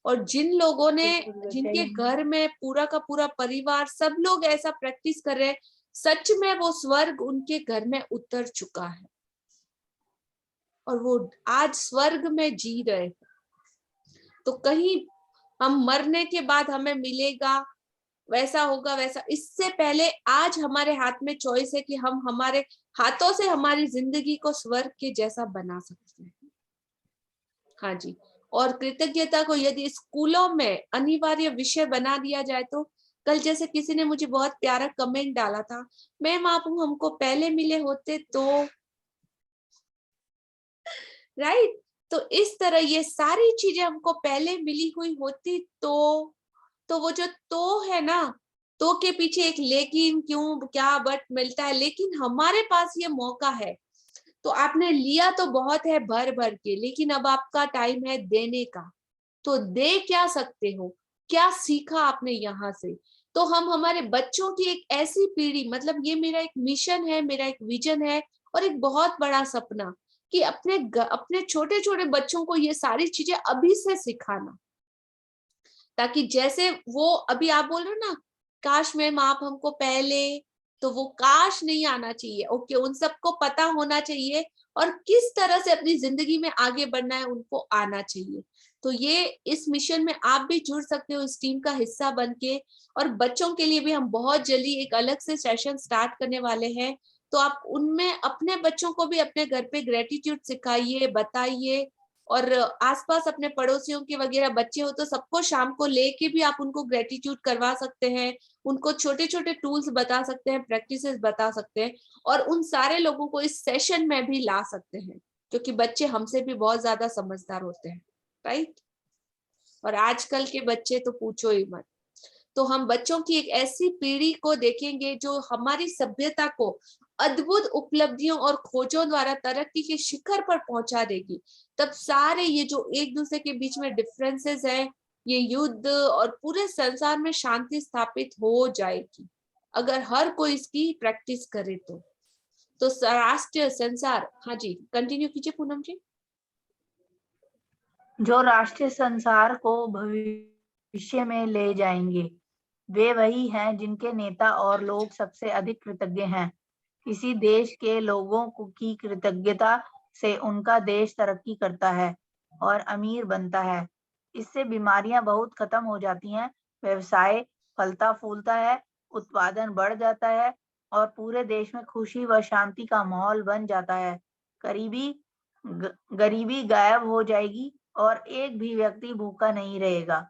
और जिन लोगों ने, जिनके घर में पूरा का पूरा परिवार, सब लोग ऐसा प्रैक्टिस कर रहे हैं, सच में वो स्वर्ग उनके घर में उतर चुका है और वो आज स्वर्ग में जी रहे। तो कहीं हम मरने के बाद हमें मिलेगा, वैसा होगा वैसा, इससे पहले आज हमारे हाथ में चॉइस है कि हम हमारे हाथों से हमारी जिंदगी को स्वर्ग के जैसा बना सकते हैं। हाँ जी। और कृतज्ञता को यदि स्कूलों में अनिवार्य विषय बना दिया जाए तो, कल जैसे किसी ने मुझे बहुत प्यारा कमेंट डाला था, मैम आप हमको पहले मिले होते तो, राइट। तो इस तरह ये सारी चीजें हमको पहले मिली हुई होती तो वो जो तो है ना, तो के पीछे एक लेकिन, क्यों, क्या, बट मिलता है, लेकिन हमारे पास ये मौका है। तो आपने लिया तो बहुत है भर भर के, लेकिन अब आपका टाइम है देने का। तो दे क्या सकते हो, क्या सीखा आपने यहाँ से? तो हम हमारे बच्चों की एक ऐसी पीढ़ी, मतलब ये मेरा एक मिशन है, मेरा एक विजन है और एक बहुत बड़ा सपना कि अपने छोटे छोटे बच्चों को ये सारी चीजें अभी से सिखाना, ताकि जैसे वो अभी आप बोल रहे हो ना, काश मैम आप हमको पहले, तो वो काश नहीं आना चाहिए। ओके, उन सबको पता होना चाहिए और किस तरह से अपनी जिंदगी में आगे बढ़ना है उनको आना चाहिए। तो ये इस मिशन में आप भी जुड़ सकते हो इस टीम का हिस्सा बन के। और बच्चों के लिए भी हम बहुत जल्दी एक अलग से सेशन स्टार्ट करने वाले हैं, तो आप उनमें अपने बच्चों को भी अपने घर पे ग्रेटिट्यूड सिखाइए, बताइए। और आसपास अपने पड़ोसियों के वगैरह बच्चे हो तो सबको शाम को लेके भी आप उनको ग्रेटिट्यूड करवा सकते हैं, उनको छोटे छोटे टूल्स बता सकते हैं, प्रैक्टिसेस बता सकते हैं, और उन सारे लोगों को इस सेशन में भी ला सकते हैं, क्योंकि बच्चे हमसे भी बहुत ज्यादा समझदार होते हैं, राइट। और आजकल के बच्चे तो पूछो ही मत। तो हम बच्चों की एक ऐसी पीढ़ी को देखेंगे जो हमारी सभ्यता को अद्भुत उपलब्धियों और खोजों द्वारा तरक्की के शिखर पर पहुंचा देगी। तब सारे ये जो एक दूसरे के बीच में डिफरेंसेस है, ये युद्ध और पूरे संसार में शांति स्थापित हो जाएगी अगर हर कोई इसकी प्रैक्टिस करे तो राष्ट्र संसार। हाँ जी, कंटिन्यू कीजिए पूनम जी। जो राष्ट्रीय संसार को भविष्य में ले जाएंगे वे वही हैं जिनके नेता और लोग सबसे अधिक कृतज्ञ हैं। किसी देश के लोगों की कृतज्ञता से उनका देश तरक्की करता है और अमीर बनता है। इससे बीमारियां बहुत खत्म हो जाती हैं, व्यवसाय फलता फूलता है, उत्पादन बढ़ जाता है और पूरे देश में खुशी व शांति का माहौल बन जाता है। गरीबी गायब हो जाएगी और एक भी व्यक्ति भूखा नहीं रहेगा,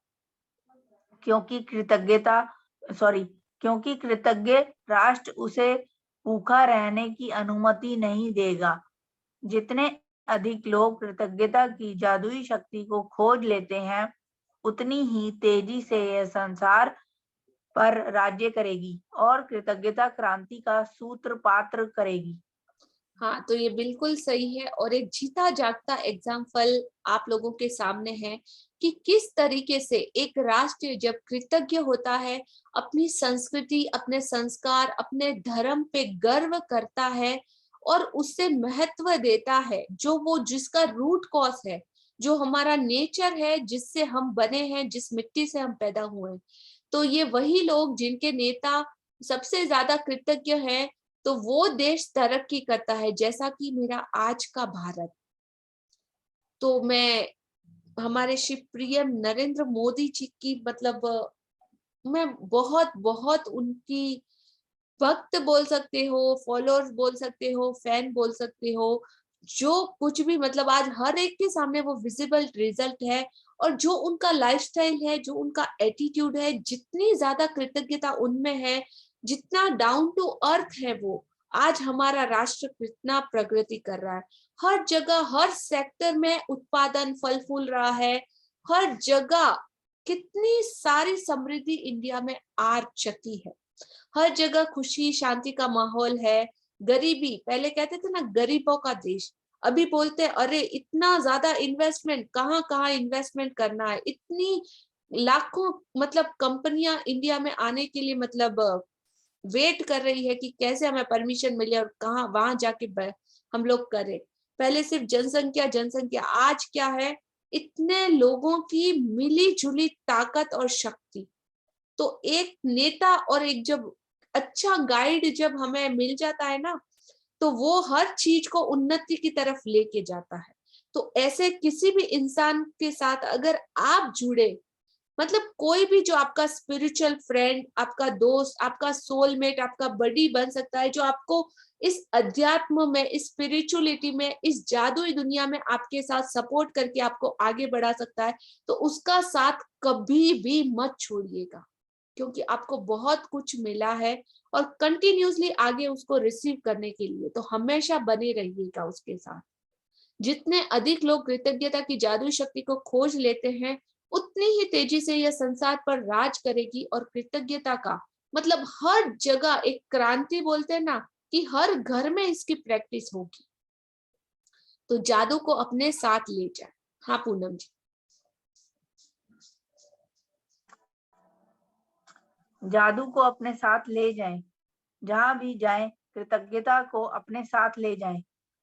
क्योंकि कृतज्ञ राष्ट्र उसे भूखा रहने की अनुमति नहीं देगा। जितने अधिक लोग कृतज्ञता की जादुई शक्ति को खोज लेते हैं, उतनी ही तेजी से यह संसार पर राज्य करेगी और कृतज्ञता क्रांति का सूत्रपात करेगी। हाँ, तो ये बिल्कुल सही है और एक जीता जागता एग्जाम्पल आप लोगों के सामने है कि किस तरीके से एक राष्ट्र जब कृतज्ञ होता है, अपनी संस्कृति, अपने संस्कार, अपने धर्म पे गर्व करता है और उससे महत्व देता है, जो वो जिसका रूट कॉज है, जो हमारा नेचर है, जिससे हम बने हैं, जिस मिट्टी से हम पैदा हुए हैं। तो ये वही लोग जिनके नेता सबसे ज्यादा कृतज्ञ हैं, तो वो देश तरक्की करता है, जैसा कि मेरा आज का भारत। तो मैं हमारे श्री प्रियम नरेंद्र मोदी जी की, मतलब मैं बहुत बहुत उनकी भक्त बोल सकते हो, फॉलोअर्स बोल सकते हो, फैन बोल सकते हो, जो कुछ भी, मतलब आज हर एक के सामने वो विजिबल रिजल्ट है। और जो उनका लाइफस्टाइल है, जो उनका एटीट्यूड है, जितनी ज्यादा कृतज्ञता उनमें है, जितना डाउन टू अर्थ है वो, आज हमारा राष्ट्र कितना प्रगति कर रहा है। हर जगह, हर सेक्टर में उत्पादन फल फूल रहा है, हर जगह कितनी सारी समृद्धि इंडिया में आ चुकी है, हर जगह खुशी शांति का माहौल है। गरीबी, पहले कहते थे ना गरीबों का देश, अभी बोलते हैं अरे इतना ज्यादा इन्वेस्टमेंट, कहाँ कहाँ इन्वेस्टमेंट करना है, इतनी लाखों मतलब कंपनियां इंडिया में आने के लिए मतलब वेट कर रही है कि कैसे हमें परमिशन मिले और कहाँ वहां जाके हम लोग करें। पहले सिर्फ जनसंख्या जनसंख्या, आज क्या है, इतने लोगों की मिली जुली ताकत और शक्ति। तो एक नेता और एक जब अच्छा गाइड जब हमें मिल जाता है ना, तो वो हर चीज को उन्नति की तरफ लेके जाता है। तो ऐसे किसी भी इंसान के साथ अगर आप जुड़े, मतलब कोई भी जो आपका स्पिरिचुअल फ्रेंड, आपका दोस्त, आपका सोलमेट, आपका बडी बन सकता है, जो आपको इस अध्यात्म में, इस स्पिरिचुअलिटी में, इस जादुई दुनिया में आपके साथ सपोर्ट करके आपको आगे बढ़ा सकता है, तो उसका साथ कभी भी मत छोड़िएगा, क्योंकि आपको बहुत कुछ मिला है और कंटिन्यूसली आगे उसको रिसीव करने के लिए, तो हमेशा बने रहिएगा उसके साथ। जितने अधिक लोग कृतज्ञता की जादुई शक्ति को खोज लेते हैं, उतनी ही तेजी से यह संसार पर राज करेगी और कृतज्ञता का मतलब हर जगह एक क्रांति बोलते हैं ना, कि हर घर में इसकी प्रैक्टिस होगी। तो जादू को अपने साथ ले जाए। हाँ पूनम जी। जादू को अपने साथ ले जाएं, जहां भी जाएं कृतज्ञता को अपने साथ ले जाएं।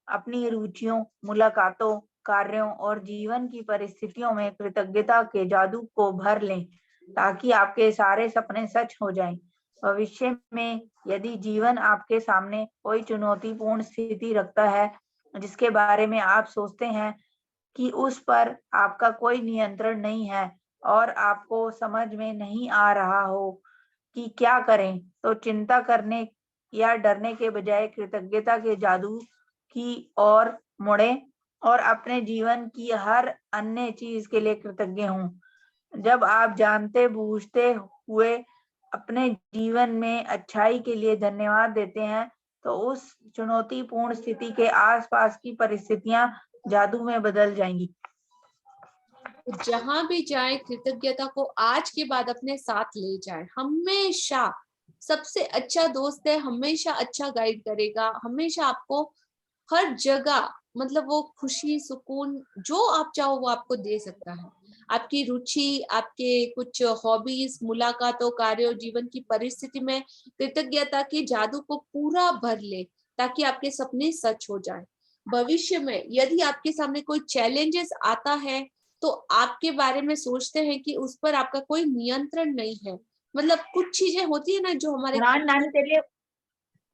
अपनी रुचियों, मुलाकातों, कार्यों और जीवन की परिस्थितियों में कृतज्ञता के जादू को भर लें, ताकि आपके सारे सपने सच हो जाएं। भविष्य में यदि जीवन आपके सामने कोई चुनौतीपूर्ण स्थिति रखता है, जिसके बारे में आप सोचते हैं कि उस पर आपका कोई नियंत्रण नहीं है और आपको समझ में नहीं आ रहा हो कि क्या करें, तो चिंता करने या डरने के बजाय कृतज्ञता के जादू की ओर मुड़ें और अपने जीवन की हर अन्य चीज के लिए कृतज्ञ हों। जब आप जानते बूझते हुए अपने जीवन में अच्छाई के लिए धन्यवाद देते हैं, तो उस चुनौतीपूर्ण स्थिति के आसपास की परिस्थितियां जादू में बदल जाएंगी। जहां भी जाए कृतज्ञता को आज के बाद अपने साथ ले जाए। हमेशा सबसे अच्छा दोस्त है, हमेशा अच्छा गाइड करेगा, हमेशा आपको हर जगह मतलब वो खुशी, सुकून जो आप चाहो वो आपको दे सकता है। आपकी रुचि, आपके कुछ हॉबीज, मुलाकातों, कार्यों, जीवन की परिस्थिति में कृतज्ञता के जादू को पूरा भर ले, ताकि आपके सपने सच हो जाए। भविष्य में यदि आपके सामने कोई चैलेंजेस आता है, तो आपके बारे में सोचते हैं कि उस पर आपका कोई नियंत्रण नहीं है। मतलब कुछ चीजें होती है ना जो हमारे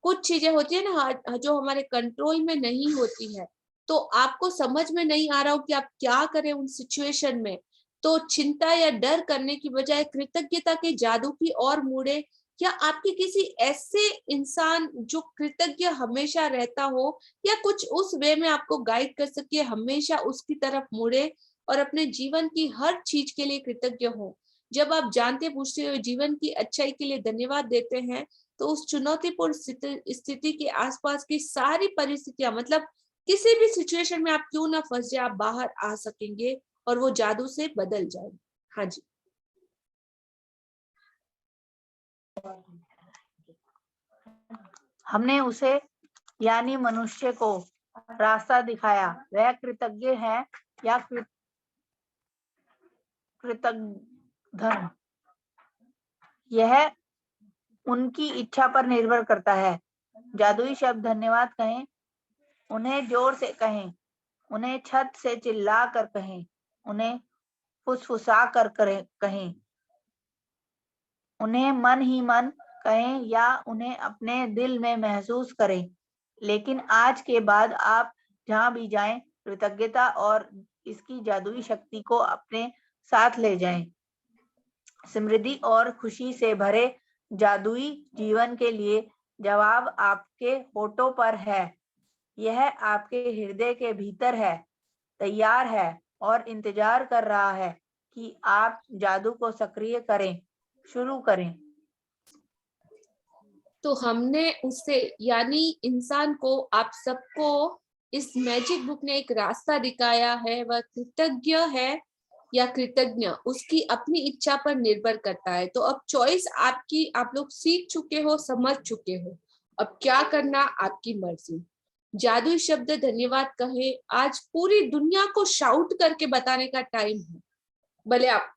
कुछ चीजें होती है ना जो हमारे कंट्रोल में नहीं होती है, तो आपको समझ में नहीं आ रहा हो कि आप क्या करें उन सिचुएशन में, तो चिंता या डर करने की बजाय कृतज्ञता के जादू की ओर मुड़े, या आपके किसी ऐसे इंसान जो कृतज्ञ हमेशा रहता हो या कुछ उस वे में आपको गाइड कर सके, हमेशा उसकी तरफ मुड़े और अपने जीवन की हर चीज के लिए कृतज्ञ हो। जब आप जानते बूझते हुए जीवन की अच्छाई के लिए धन्यवाद देते हैं, तो उस चुनौतीपूर्ण स्थिति के आसपास की सारी परिस्थितियां, मतलब किसी भी सिचुएशन में आप क्यों ना फंस जाए, आप बाहर आ सकेंगे और वो जादू से बदल जाएगी। हाँ जी। हमने उसे यानी मनुष्य को रास्ता दिखाया। वह कृतज्ञ है या कृतघ्न, यह उनकी इच्छा पर निर्भर करता है। जादुई शब्द धन्यवाद कहें, उन्हें जोर से कहें, उन्हें छत से चिल्ला कर कहें, उन्हें फुसफुसा कर कहें, उन्हें मन ही मन कहें या उन्हें अपने दिल में महसूस करें। लेकिन आज के बाद आप जहां भी जाएं, कृतज्ञता और इसकी जादुई शक्ति को अपने साथ ले जाएं। समृद्धि और खुशी से भरे जादुई जीवन के लिए जवाब आपके होठों पर है। यह आपके हृदय के भीतर है, तैयार है और इंतजार कर रहा है कि आप जादू को सक्रिय करें, शुरू करें। तो हमने उससे यानी इंसान को, आप सबको इस मैजिक बुक ने एक रास्ता दिखाया है। वह कृतज्ञ है या कृतज्ञ, उसकी अपनी इच्छा पर निर्भर करता है। तो अब चॉइस आपकी, आप लोग सीख चुके हो, समझ चुके हो, अब क्या करना आपकी मर्जी। जादुई शब्द धन्यवाद कहे आज पूरी दुनिया को शाउट करके बताने का टाइम है। भले आप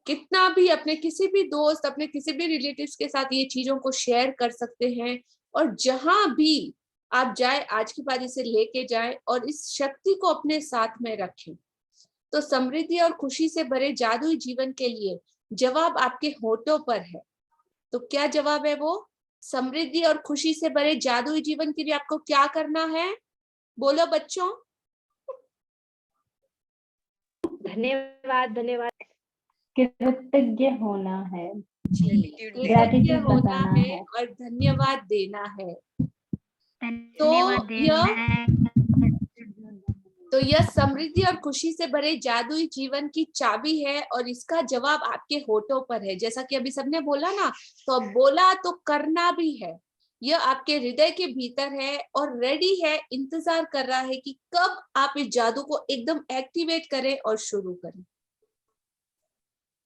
कितना भी अपने किसी भी दोस्त, अपने किसी भी रिलेटिव्स के साथ ये चीजों को शेयर कर सकते हैं, और जहां भी आप जाए आज की बात इसे लेके जाए और इस शक्ति को अपने साथ में रखें। तो समृद्धि और खुशी से भरे जादुई जीवन के लिए जवाब आपके होठों पर है। तो क्या जवाब है वो? समृद्धि और खुशी से भरे जादुई जीवन के लिए आपको क्या करना है? बोलो बच्चों। धन्यवाद धन्यवाद। कृतज्ञ होना है, कृतज्ञ Gratitude होना बताना है है। और धन्यवाद देना है। धन्यवाद तो यह समृद्धि और खुशी से भरे जादुई जीवन की चाबी है और इसका जवाब आपके होठों पर है। जैसा कि अभी सबने बोला ना, तो अब बोला तो करना भी है। यह आपके हृदय के भीतर है और रेडी है, इंतजार कर रहा है कि कब आप इस जादू को एकदम एक्टिवेट करें और शुरू करें।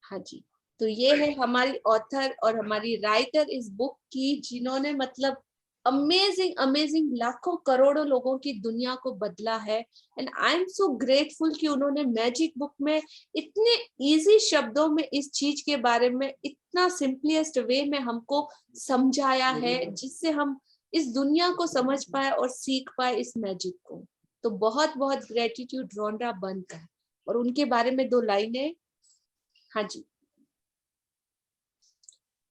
हाँ जी, तो ये है हमारी ऑथर और हमारी राइटर इस बुक की, जिन्होंने मतलब अमेजिंग अमेजिंग लाखों करोड़ों लोगों की दुनिया को बदला है। And I am so grateful कि उन्होंने मैजिक बुक में इतने इजी शब्दों में इस चीज के बारे में इतना सिंपलेस्ट वे में हमको समझाया है, जिससे हम इस दुनिया को समझ पाए और सीख पाए इस मैजिक को। तो बहुत बहुत ग्रेटिट्यूड रोंडा बर्न का। और उनके बारे में 2 लाइनें। हाँ जी,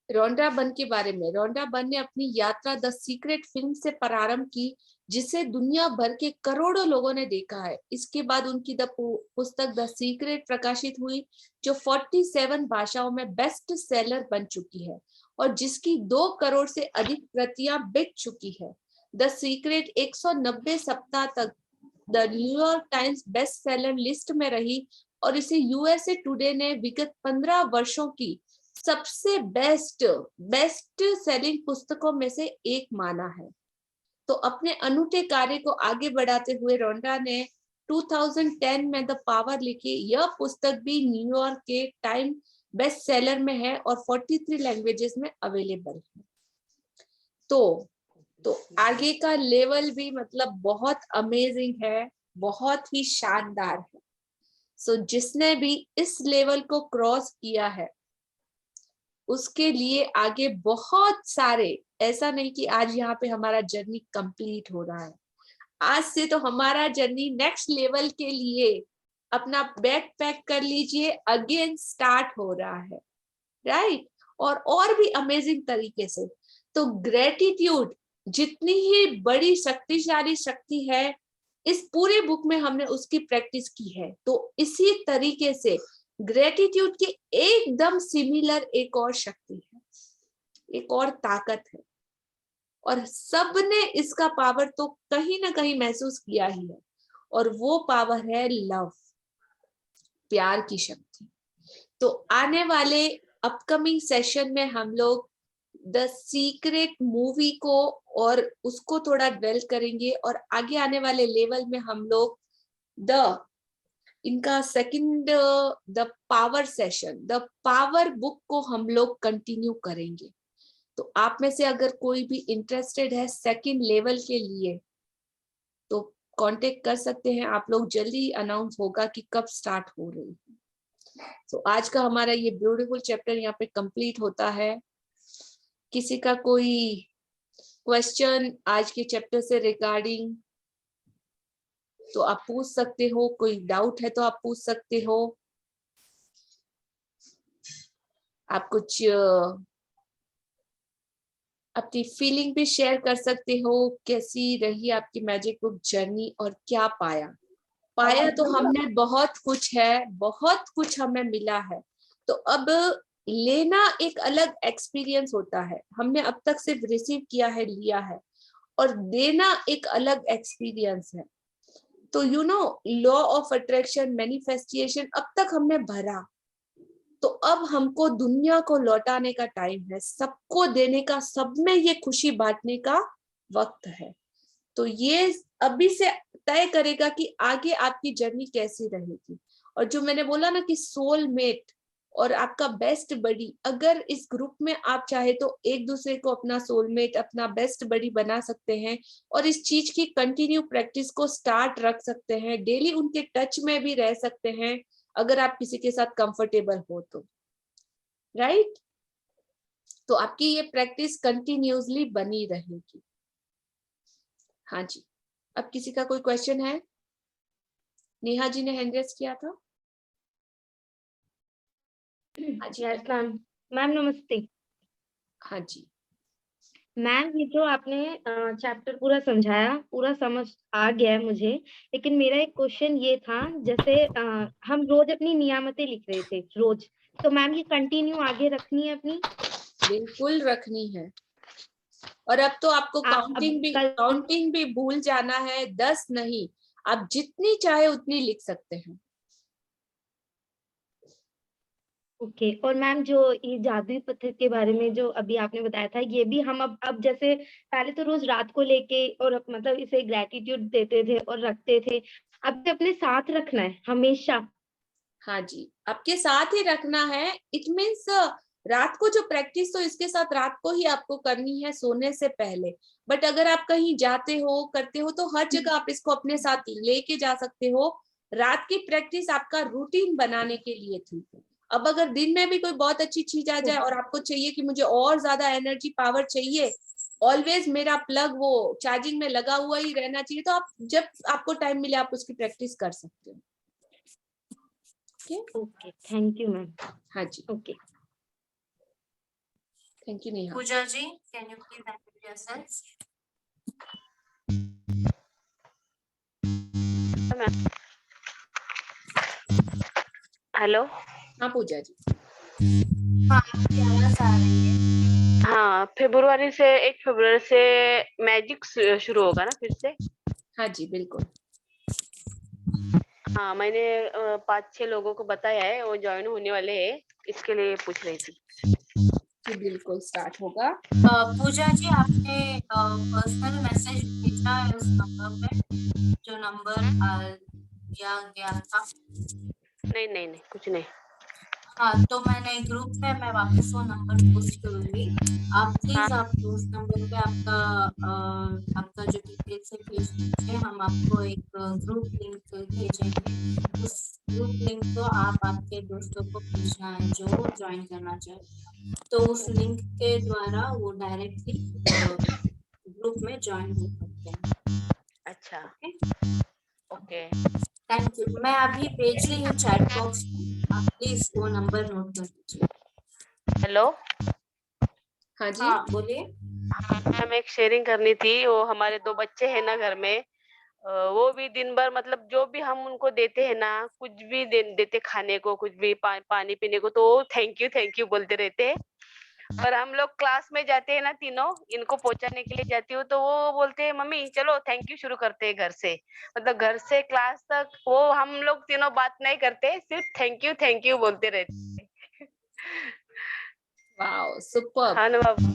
रोंडा बर्न के बारे में। रोंडा बर्न ने अपनी यात्रा द सीक्रेट फिल्म से प्रारंभ की, जिसे दुनिया भर के करोड़ों लोगों ने देखा है। इसके बाद उनकी पुस्तक द सीक्रेट प्रकाशित हुई, जो 47 भाषाओं में बेस्ट सेलर बन चुकी है और जिसकी 2 करोड़ से अधिक प्रतियां बिक चुकी है। द सीक्रेट 190 सप्ताह तक the New York times best seller list में रही और इसे यूएसए टुडे ने विगत 15 वर्षों की सबसे बेस्ट सेलिंग पुस्तकों में से एक माना है। तो अपने अनूठे कार्य को आगे बढ़ाते हुए रोंडा ने 2010 में द पावर लिखी। यह पुस्तक भी न्यूयॉर्क के टाइम बेस्ट सेलर में है और 43 लैंग्वेजेस में अवेलेबल है। तो आगे का लेवल भी मतलब बहुत अमेजिंग है, बहुत ही शानदार है। सो जिसने भी इस लेवल को क्रॉस किया है उसके लिए आगे बहुत सारे, ऐसा नहीं कि आज यहाँ पे हमारा जर्नी कंप्लीट हो रहा है, आज से तो हमारा जर्नी नेक्स्ट लेवल के लिए अपना बैग पैक कर लीजिए, अगेन स्टार्ट हो रहा है, राइट? और भी अमेजिंग तरीके से। तो ग्रेटिट्यूड जितनी ही बड़ी शक्तिशाली शक्ति है, इस पूरे बुक में हमने उसकी प्रैक्टिस की है। तो इसी तरीके से ग्रेटिट्यूड की एकदम सिमिलर एक और शक्ति है, एक और ताकत है, और सबने इसका पावर तो कहीं ना कहीं महसूस किया ही है, और वो पावर है लव, प्यार की शक्ति। तो आने वाले अपकमिंग सेशन में हम लोग द सीक्रेट मूवी को और उसको थोड़ा ड्वेल करेंगे, और आगे आने वाले लेवल में हम लोग इनका second the power session, the power book को हम लोग कंटिन्यू करेंगे। तो आप में से अगर कोई भी इंटरेस्टेड है सेकंड लेवल के लिए तो कांटेक्ट कर सकते हैं आप लोग, जल्दी अनाउंस होगा कि कब स्टार्ट हो रही है। तो आज का हमारा ये ब्यूटीफुल चैप्टर यहाँ पे कंप्लीट होता है। किसी का कोई क्वेश्चन आज के चैप्टर से रिगार्डिंग तो आप पूछ सकते हो, कोई डाउट है तो आप पूछ सकते हो। आप कुछ अपनी फीलिंग भी शेयर कर सकते हो, कैसी रही आपकी मैजिक बुक जर्नी और क्या पाया तो हमने बहुत कुछ है, बहुत कुछ हमें मिला है। तो अब लेना एक अलग एक्सपीरियंस होता है, हमने अब तक सिर्फ रिसीव किया है, लिया है, और देना एक अलग एक्सपीरियंस है। तो you know law of attraction, manifestation अब तक हमने भरा, तो अब हमको दुनिया को लौटाने का टाइम है, सबको देने का, सब में ये खुशी बांटने का वक्त है। तो ये अभी से तय करेगा कि आगे आपकी जर्नी कैसी रहेगी। और जो मैंने बोला ना कि सोलमेट और आपका बेस्ट बडी, अगर इस ग्रुप में आप चाहे तो एक दूसरे को अपना सोलमेट, अपना बेस्ट बडी बना सकते हैं, और इस चीज की कंटिन्यू प्रैक्टिस को स्टार्ट रख सकते हैं, डेली उनके टच में भी रह सकते हैं अगर आप किसी के साथ कंफर्टेबल हो तो, राइट? तो आपकी ये प्रैक्टिस कंटिन्यूसली बनी रहेगी। हाँ जी, अब किसी का कोई क्वेश्चन है? नेहा जी ने हैंड रेज किया था। हाँ जी यस मैम। मैम नमस्ते। हाँ जी मैम ये जो आपने चैप्टर पूरा समझाया, पूरा समझ आ गया है मुझे, लेकिन मेरा एक क्वेश्चन ये था, जैसे हम रोज अपनी नियामतें लिख रहे थे रोज, तो मैम ये कंटिन्यू आगे रखनी है अपनी? बिल्कुल रखनी है। और अब तो आपको आप अब कल काउंटिंग भी भूल जाना है, 10 नहीं, आप जितनी चाहे उतनी लिख सकते हैं। ओके। और मैम जो ये जादुई पत्थर के बारे में जो अभी आपने बताया था, ये भी हम अब जैसे पहले तो रोज रात को लेके और मतलब इसे ग्रेटिट्यूड देते थे और रखते थे, अब तो अपने साथ रखना है हमेशा। हाँ जी, आपके साथ ही रखना है। इट मीन्स रात को जो प्रैक्टिस तो इसके साथ रात को ही आपको करनी है सोने से पहले। बट अगर आप कहीं जाते हो करते हो तो हर जगह आप इसको अपने साथ लेके जा सकते हो। रात की प्रैक्टिस आपका रूटीन बनाने के लिए थी। अब अगर दिन में भी कोई बहुत अच्छी चीज आ जाए और आपको चाहिए कि मुझे और ज्यादा एनर्जी पावर चाहिए, ऑलवेज मेरा प्लग वो चार्जिंग में लगा हुआ ही रहना चाहिए, तो आप जब आपको टाइम मिले आप उसकी प्रैक्टिस कर सकते हो। Okay, thank you ma'am. हाँ जी, okay. Thank you Neha. Pooja ji, can you please unmute yourselves? Hello. हाँ पूजा जी। हाँ, आपकी आवाज आ रही है। हाँ, 1 फरवरी से मैजिक शुरू होगा ना फिर से? हाँ जी बिल्कुल। हाँ, मैंने 5-6 लोगों को बताया है, वो ज्वाइन होने वाले हैं, इसके लिए पूछ रही थी। जी बिल्कुल स्टार्ट होगा। पूजा जी, आपने पर्सनल मैसेज भेजा है उस नंबर पे जो नंबर दिया गया था? नहीं, कुछ नहीं। हाँ, तो मैंने ग्रुप में मैं वापस वो नंबर पोस्ट करूंगी। आप प्लीज आप उस नंबर पे आपका जो डिटेल्स है भेज दीजिए। हम आपको एक ग्रुप लिंक भेजेंगे। उस ग्रुप लिंक को आप आपके दोस्तों को भेजना है जो ज्वाइन करना चाहे, तो उस लिंक के द्वारा वो डायरेक्टली ग्रुप में ज्वाइन हो सकते हैं। अच्छा, ओके। Thank you. मैं अभी भेज रही हूँ चैट बॉक्स में, आप प्लीज वो नंबर नोट कर लीजिए। हेलो। हाँ जी। हाँ बोलिए। हमें एक शेयरिंग करनी थी। वो हमारे 2 बच्चे हैं ना घर में, वो भी दिन भर मतलब जो भी हम उनको देते हैं ना, कुछ भी देते खाने को, कुछ भी पानी पीने को, तो थैंक यू बोलते रहते हैं। और हम लोग क्लास में जाते हैं ना तीनों, इनको पहुंचाने के लिए जाती हूँ, तो वो बोलते हैं मम्मी चलो थैंक यू शुरू करते हैं घर से। मतलब घर से क्लास तक वो हम लोग तीनों बात नहीं करते, सिर्फ थैंक यू बोलते रहते हैं। Wow super. हाँ ना बाबू।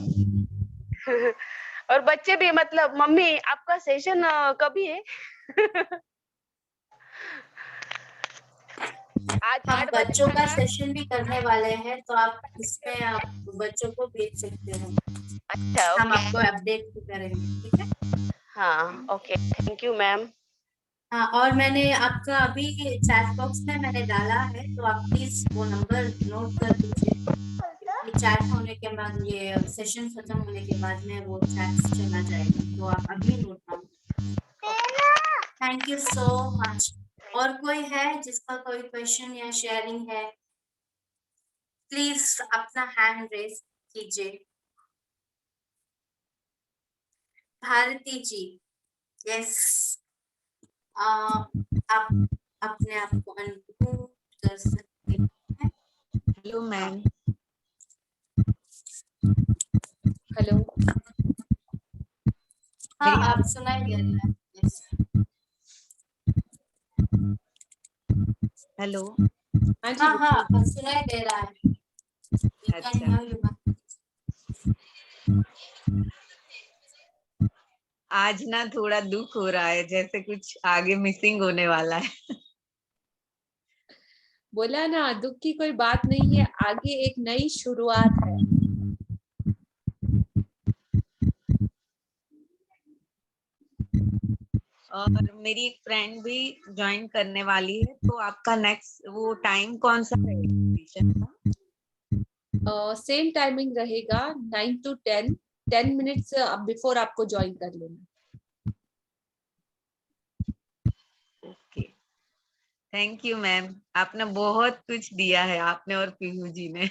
और बच्चे भी मतलब मम्मी आपका सेशन कभी है? आज हम 8 बजे बच्चों का है। सेशन भी करने वाले हैं, तो आप इसमें आप बच्चों को भेज सकते हो। अच्छा, हम ओके। आपको अपडेट भी करेंगे, ठीक है? हाँ, ओके, थैंक यू मैम। हाँ, और मैंने आपका अभी चैट बॉक्स में मैंने डाला है, तो आप प्लीज वो नंबर नोट कर लीजिए। ये चैट होने के बाद, ये सेशन खत्म होने के बाद में वो चैट चला जाएगा, तो आप अभी note down. Thank you so much. और कोई है जिसका कोई क्वेश्चन या शेयरिंग है, प्लीज अपना हैंड रेज कीजिए। भारती जी, यस, आप अपने आप को अनम्यूट कर सकते हैं। Hello ma'am. हेलो। हाँ, आप सुनाई दे रहा है। Yes. हेलो। हाँ जी हाँ, सुनाई दे रहा है। We can अच्छा, hear you, ma'am. आज ना थोड़ा दुख हो रहा है, जैसे कुछ आगे मिसिंग होने वाला है। बोला ना, दुख की कोई बात नहीं है, आगे एक नई शुरुआत है। और मेरी एक फ्रेंड भी ज्वाइन करने वाली है, तो आपका नेक्स्ट वो टाइम कौन सा रहेगा? सेम टाइमिंग रहेगा 9 to 10 मिनट्स बिफोर आपको ज्वाइन कर लेना। ओके, थैंक यू मैम, आपने बहुत कुछ दिया है, आपने और पीहू जी ने।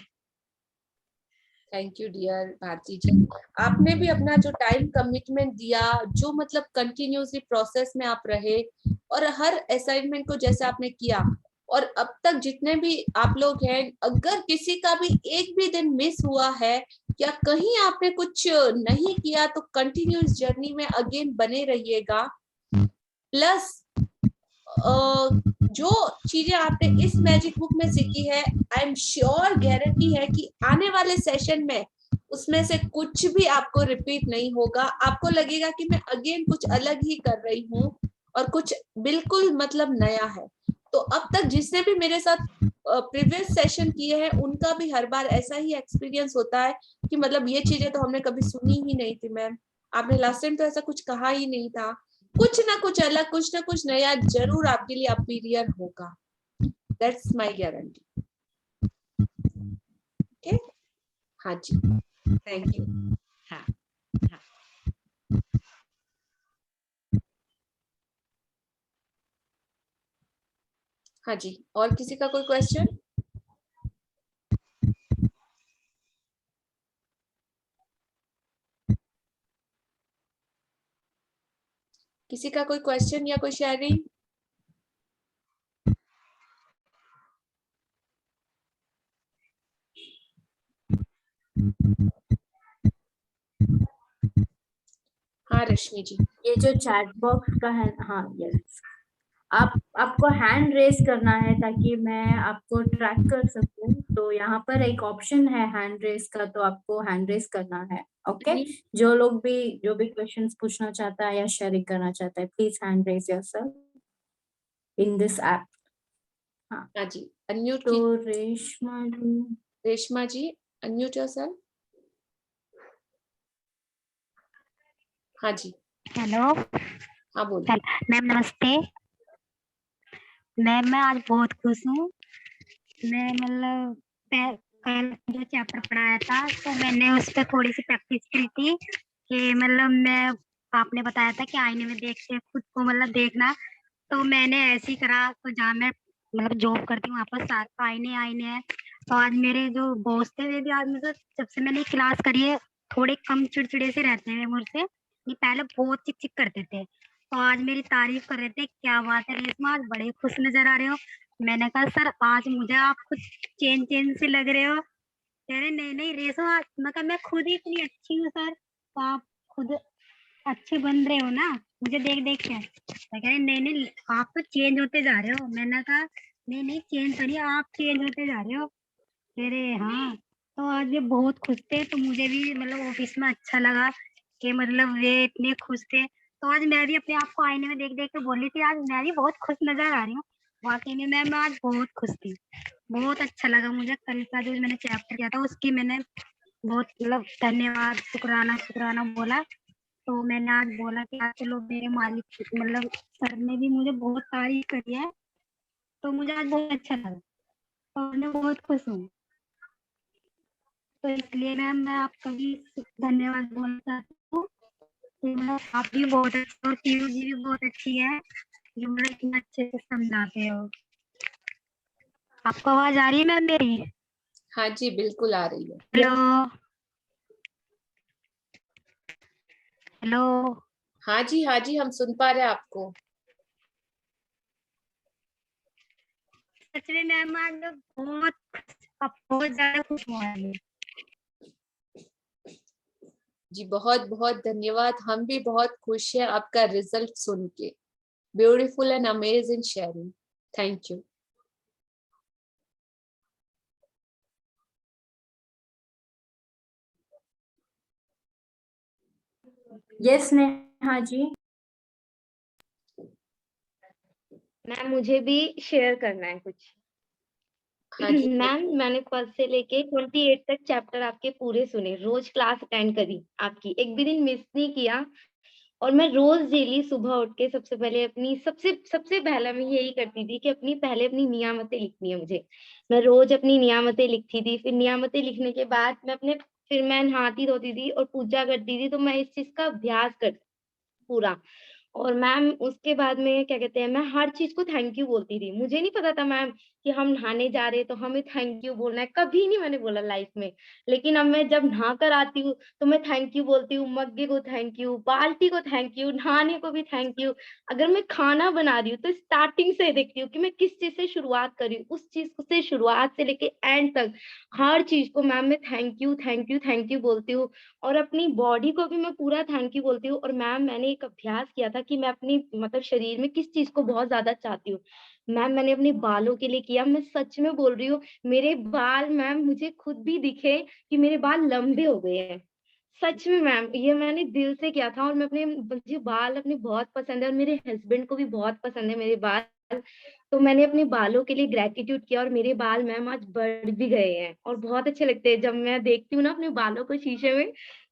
थैंक यू डियर भारती जी, आपने भी अपना जो टाइम कमिटमेंट दिया, जो मतलब कंटिन्यूसली प्रोसेस में आप रहे और हर असाइनमेंट को जैसे आपने किया, और अब तक जितने भी आप लोग हैं, अगर किसी का भी एक भी दिन मिस हुआ है या कहीं आपने कुछ नहीं किया तो कंटिन्यूस जर्नी में अगेन बने रहिएगा। प्लस जो चीजें आपने इस मैजिक बुक में सीखी है, आई एम श्योर, गारंटी है कि आने वाले सेशन में उसमें से कुछ भी आपको रिपीट नहीं होगा। आपको लगेगा कि मैं अगेन कुछ अलग ही कर रही हूँ और कुछ बिल्कुल मतलब नया है। तो अब तक जिसने भी मेरे साथ प्रीवियस सेशन किए हैं, उनका भी हर बार ऐसा ही एक्सपीरियंस होता है कि मतलब ये चीजें तो हमने कभी सुनी ही नहीं थी मैम, आपने लास्ट टाइम तो ऐसा कुछ कहा ही नहीं था। कुछ ना कुछ अलग, कुछ ना कुछ नया जरूर आपके लिए अपीरियर होगा। That's my guarantee. ओके, हाँ जी, थैंक यू। हाँ हाँ। हाँ जी, और किसी का कोई क्वेश्चन? किसी का कोई क्वेश्चन या कोई शेयरिंग? हाँ रश्मि जी, ये जो चैट बॉक्स का है, हाँ यस, आपको हैंड रेस करना है ताकि मैं आपको ट्रैक कर सकूं। तो यहाँ पर एक ऑप्शन है हैंड रेस का, तो आपको हैंड रेस करना है। ओके, जो लोग भी जो भी क्वेश्चंस पूछना चाहता है या शेयरिंग करना चाहता है, please hand raise yourself in this app. हाँ हाँ जी, अनम्यूट तो की रेशमा जी अनम्यूट योरसेल्फ। हाँ जी, हेलो हाँ बोलिए। मैम, नमस्ते मैम। मैं आज बहुत खुश हूँ। मैं मतलब कल जो चैप्टर पढ़ाया था तो मैंने उस पर थोड़ी सी प्रैक्टिस की थी कि मतलब मैं, आपने बताया था कि आईने में देख के खुद को मतलब देखना, तो मैंने ऐसे ही करा। तो जहाँ मैं मतलब जॉब करती हूँ वहाँ पर 7 आईने हैं। तो आज मेरे जो बॉस थे वे भी आज मुझे, जब से मैंने क्लास करी है, थोड़े कम चिड़चिड़े से रहते हैं मुझसे। ये पहले बहुत चिक चिक करते थे। तो आज मेरी तारीफ कर रहे थे, क्या बात है रेशमा, आज बड़े खुश नजर आ रहे हो। मैंने कहा सर आज मुझे आप खुद चेंज से लग रहे हो। कह रहे नहीं नहीं रेशमा, मैं कहा मैं खुद ही इतनी अच्छी हूँ सर, तो आप खुद अच्छे बन रहे हो ना मुझे देख देख के। मैं कह रहे नहीं नहीं आप तो चेंज होते जा रहे हो। मैंने कहा नहीं नहीं चेंज करिए, आप चेंज होते जा रहे हो। कह रहे हाँ। तो आज ये बहुत खुश थे, तो मुझे भी मतलब ऑफिस में अच्छा लगा कि मतलब वे इतने खुश थे। तो आज मैं भी अपने आप को आईने में देख देख के बोल रही थी आज मैं भी बहुत खुश नजर आ रही हूँ। वाकई में मैं आज बहुत खुश थी। बहुत अच्छा लगा मुझे। कल का जो मैंने चैप्टर किया था उसकी मैंने बहुत मतलब धन्यवाद शुक्राना शुक्राना बोला। तो मैंने आज बोला कि आज चलो मेरे मालिक मतलब सर ने भी मुझे बहुत तारीफ करी है, तो मुझे आज बहुत अच्छा लगा और मैं बहुत खुश हूँ। तो इसलिए मैम मैं आपका भी धन्यवाद बोलना चाहती हूँ कि मतलब आप भी बहुत अच्छे और पीयू जी भी बहुत अच्छी है जो मुझे इतना अच्छे से समझाते हो। आपको आवाज आ रही है मैम मेरी? हाँ जी बिल्कुल आ रही है। Hello hello. हाँ जी हम सुन पा रहे हैं आपको। सच में मैम आज बहुत ज्यादा खुश हुआ है। जी बहुत बहुत धन्यवाद, हम भी बहुत खुश हैं आपका रिजल्ट सुन के। Beautiful and amazing sharing, thank you. Yes Neha ji. Ma'am मुझे भी शेयर करना है कुछ। हाँ जी मैम मैंने फर्स्ट से लेके 28 तक चैप्टर आपके पूरे सुने, रोज क्लास अटेंड करी आपकी, एक भी दिन मिस नहीं किया। और मैं रोज डेली सुबह उठ के सबसे पहले अपनी सबसे सबसे पहला मैं यही करती थी कि पहले अपनी नियामतें लिखनी है मुझे। मैं रोज अपनी नियामतें लिखती थी। फिर नियामतें लिखने के बाद फिर मैं नहाती धोती थी और पूजा करती थी। तो मैं इस चीज का अभ्यास करती पूरा। और मैम उसके बाद में क्या कहते हैं, मैं हर चीज़ को थैंक यू बोलती थी। मुझे नहीं पता था मैम कि हम नहाने जा रहे हैं तो हमें थैंक यू बोलना है, कभी नहीं मैंने बोला लाइफ में। लेकिन अब मैं जब नहा कर आती हूँ तो मैं थैंक यू बोलती हूँ, मग्गे को थैंक यू, बाल्टी को थैंक यू, नहाने को भी थैंक यू। अगर मैं खाना बना रही हूँ तो स्टार्टिंग से देखती हूँ कि मैं किस चीज़ से शुरुआत कर रही हूँ, उस चीज़ से शुरुआत से लेके एंड तक हर चीज़ को मैम मैं thank you, thank you, thank you बोलती हूँ। और अपनी बॉडी को भी मैं पूरा थैंक यू बोलती हूँ। और मैम मैंने एक अभ्यास किया था कि मैं अपनी मतलब शरीर में किस चीज़ को बहुत ज़्यादा चाहती हूँ। मैम मैंने अपने बालों के लिए किया, मैं सच में बोल रही हूँ, मेरे बाल मैम मुझे खुद भी दिखे कि मेरे बाल लंबे हो गए हैं। सच में मैम ये मैंने दिल से किया था। और मैं अपने मुझे बाल अपने बहुत पसंद है और मेरे हस्बैंड को भी बहुत पसंद है मेरे बाल। तो मैंने अपने बालों के लिए ग्रैटिट्यूड किया और मेरे बाल मैम आज बढ़ भी गए हैं और बहुत अच्छे लगते हैं। जब मैं देखती हूँ ना अपने बालों को शीशे में